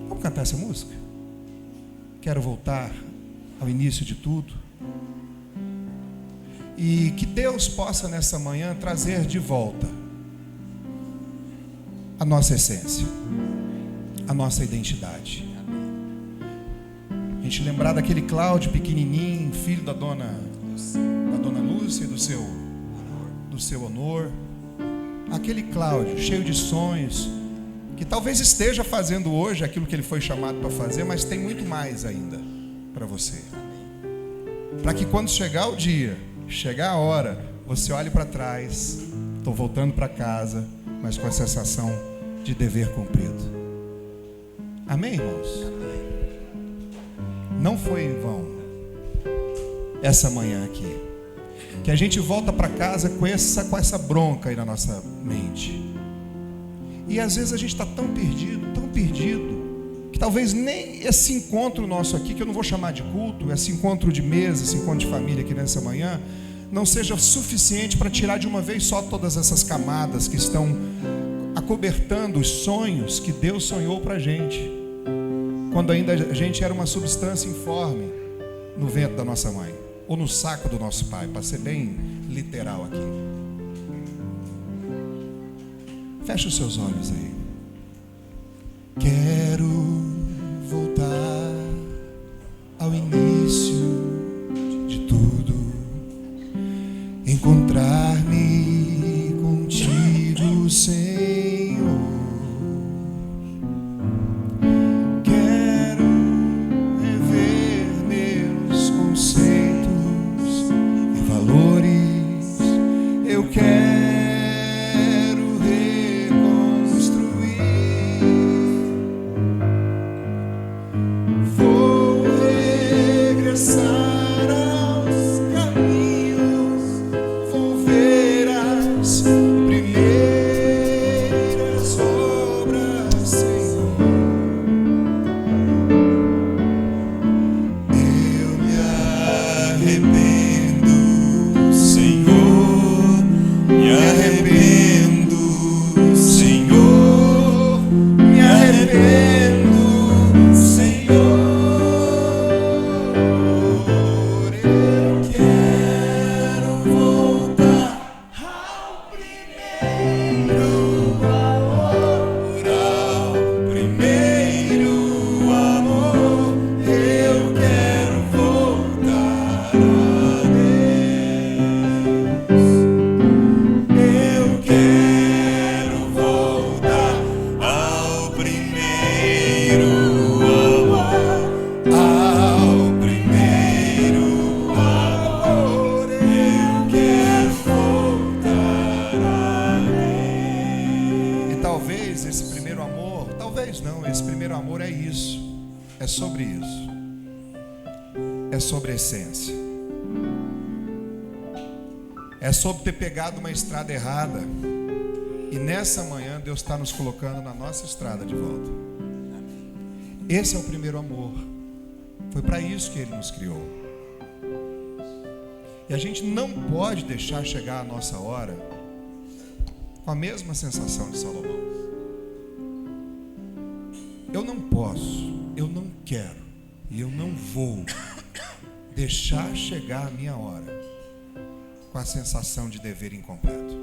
Vamos cantar essa música? Quero voltar ao início de tudo. E que Deus possa nessa manhã trazer de volta a nossa essência, a nossa identidade. A gente lembrar daquele Cláudio pequenininho, filho da dona Lúcia e do seu Honor. Aquele Cláudio cheio de sonhos, que talvez esteja fazendo hoje aquilo que ele foi chamado para fazer, mas tem muito mais ainda para você. Para que quando chegar o dia, chegar a hora, você olhe para trás, estou voltando para casa, mas com a sensação de dever cumprido. Amém, irmãos? Amém. não foi em vão essa manhã aqui. Que a gente volta para casa com essa bronca aí na nossa mente. E às vezes a gente está tão perdido, que talvez nem esse encontro nosso aqui, que eu não vou chamar de culto, esse encontro de mesa, esse encontro de família aqui nessa manhã, não seja suficiente para tirar de uma vez só todas essas camadas que estão acobertando os sonhos que Deus sonhou para a gente, quando ainda a gente era uma substância informe no ventre da nossa mãe, ou no saco do nosso pai, para ser bem literal aqui. Feche os seus olhos aí. Quero voltar ao início de tudo, encontrar-me contigo, Senhor. Quero rever meus conceitos e valores. Eu quero é sobre ter pegado uma estrada errada, e nessa manhã Deus está nos colocando na nossa estrada de volta. Esse é o primeiro amor. Foi para isso que Ele nos criou. E a gente não pode deixar chegar a nossa hora com a mesma sensação de Salomão. Eu não posso, eu não quero e eu não vou deixar chegar a minha hora com a sensação de dever incompleto,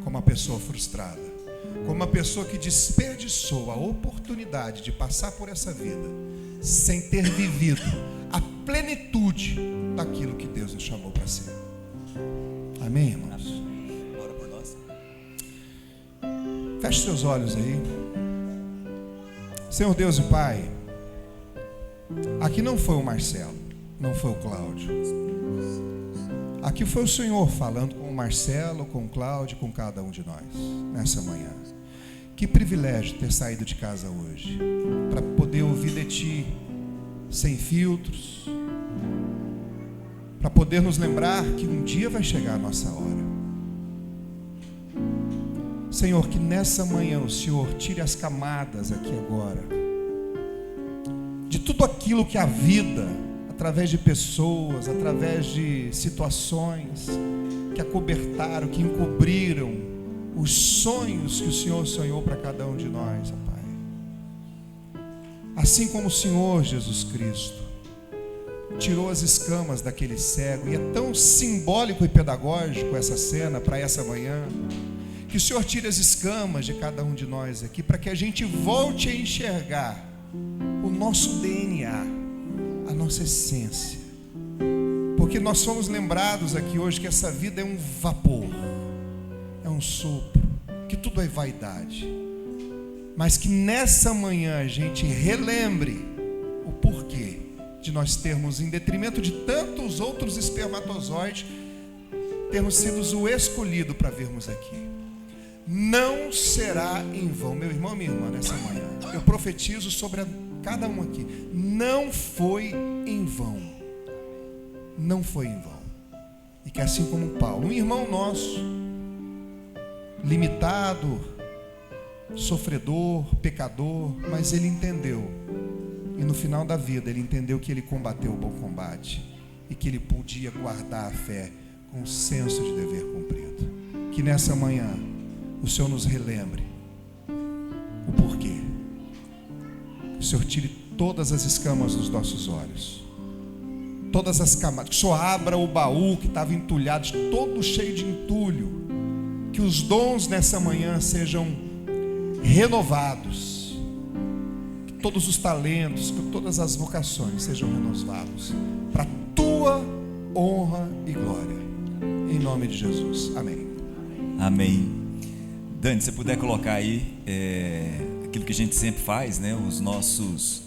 como uma pessoa frustrada, como uma pessoa que desperdiçou a oportunidade de passar por essa vida sem ter vivido a plenitude daquilo que Deus nos chamou para ser. Amém, irmãos? Ora por nós. Feche seus olhos aí. Senhor Deus e Pai, aqui não foi o Marcelo, não foi o Cláudio. Aqui foi o Senhor falando com o Marcelo, com o Cláudio, com cada um de nós, nessa manhã. Que privilégio ter saído de casa hoje, para poder ouvir de Ti, sem filtros, para poder nos lembrar que um dia vai chegar a nossa hora. Senhor, que nessa manhã o Senhor tire as camadas aqui agora, de tudo aquilo que a vida, através de pessoas, através de situações que acobertaram, que encobriram os sonhos que o Senhor sonhou para cada um de nós, ó Pai. Assim como o Senhor Jesus Cristo tirou as escamas daquele cego, e é tão simbólico e pedagógico essa cena para essa manhã, que o Senhor tire as escamas de cada um de nós aqui, para que a gente volte a enxergar o nosso DNA, a nossa essência, porque nós somos lembrados aqui hoje que essa vida é um vapor, é um sopro, que tudo é vaidade, mas que nessa manhã a gente relembre o porquê de nós termos, em detrimento de tantos outros espermatozoides, termos sido o escolhido para virmos aqui. Não será em vão, meu irmão, minha irmã, nessa manhã eu profetizo sobre cada um aqui, não foi em vão. Não foi em vão. E que assim como Paulo, um irmão nosso, limitado, sofredor, pecador, mas ele entendeu. E no final da vida ele entendeu que ele combateu o bom combate e que ele podia guardar a fé com senso de dever cumprido. Que nessa manhã o Senhor nos relembre o porquê. Que o Senhor tire todas as escamas dos nossos olhos, todas as camadas, que o Senhor abra o baú que estava entulhado, todo cheio de entulho. Que os dons nessa manhã sejam renovados, que todos os talentos, que todas as vocações sejam renovados para a tua honra e glória, em nome de Jesus, amém. Amém. Dani, se você puder colocar aí aquilo que a gente sempre faz, né? Os nossos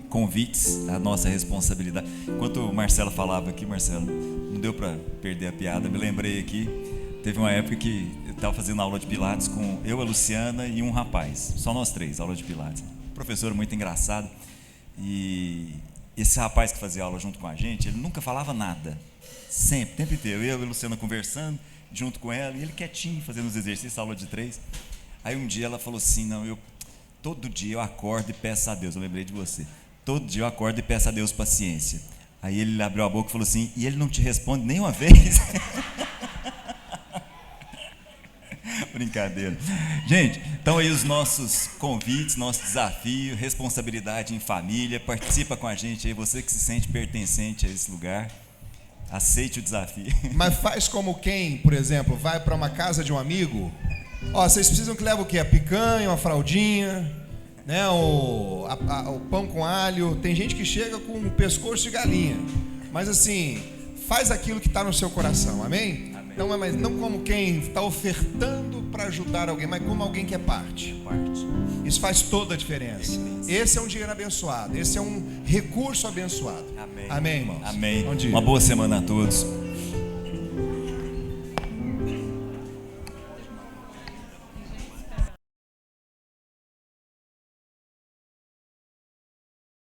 convites, a nossa responsabilidade. Enquanto o Marcelo falava aqui, Marcelo, não deu para perder a piada, me lembrei aqui, teve uma época que eu estava fazendo aula de Pilates com eu, a Luciana e um rapaz, só nós três, aula de Pilates. Professor muito engraçado, e esse rapaz que fazia aula junto com a gente, ele nunca falava nada, sempre, o tempo inteiro, eu e a Luciana conversando junto com ela, e ele quietinho, fazendo os exercícios, aula de 3. Aí um dia ela falou assim, não, todo dia eu acordo e peço a Deus, eu lembrei de você, todo dia eu acordo e peço a Deus paciência. Aí ele abriu a boca e falou assim, e ele não te responde nem uma vez? Brincadeira. Gente, então aí os nossos convites, nosso desafio, responsabilidade em família, participa com a gente aí, você que se sente pertencente a esse lugar, aceite o desafio. Mas faz como quem, por exemplo, vai para uma casa de um amigo, vocês precisam que leve o quê? A picanha, uma fraldinha, né? O pão com alho. Tem gente que chega com um pescoço de galinha, mas assim, faz aquilo que está no seu coração, amém? Não é mais, não como quem está ofertando para ajudar alguém, mas como alguém que é parte. Isso faz toda a diferença. Esse é um dinheiro abençoado, esse é um recurso abençoado. Amém, irmãos? Amém. Uma boa semana a todos.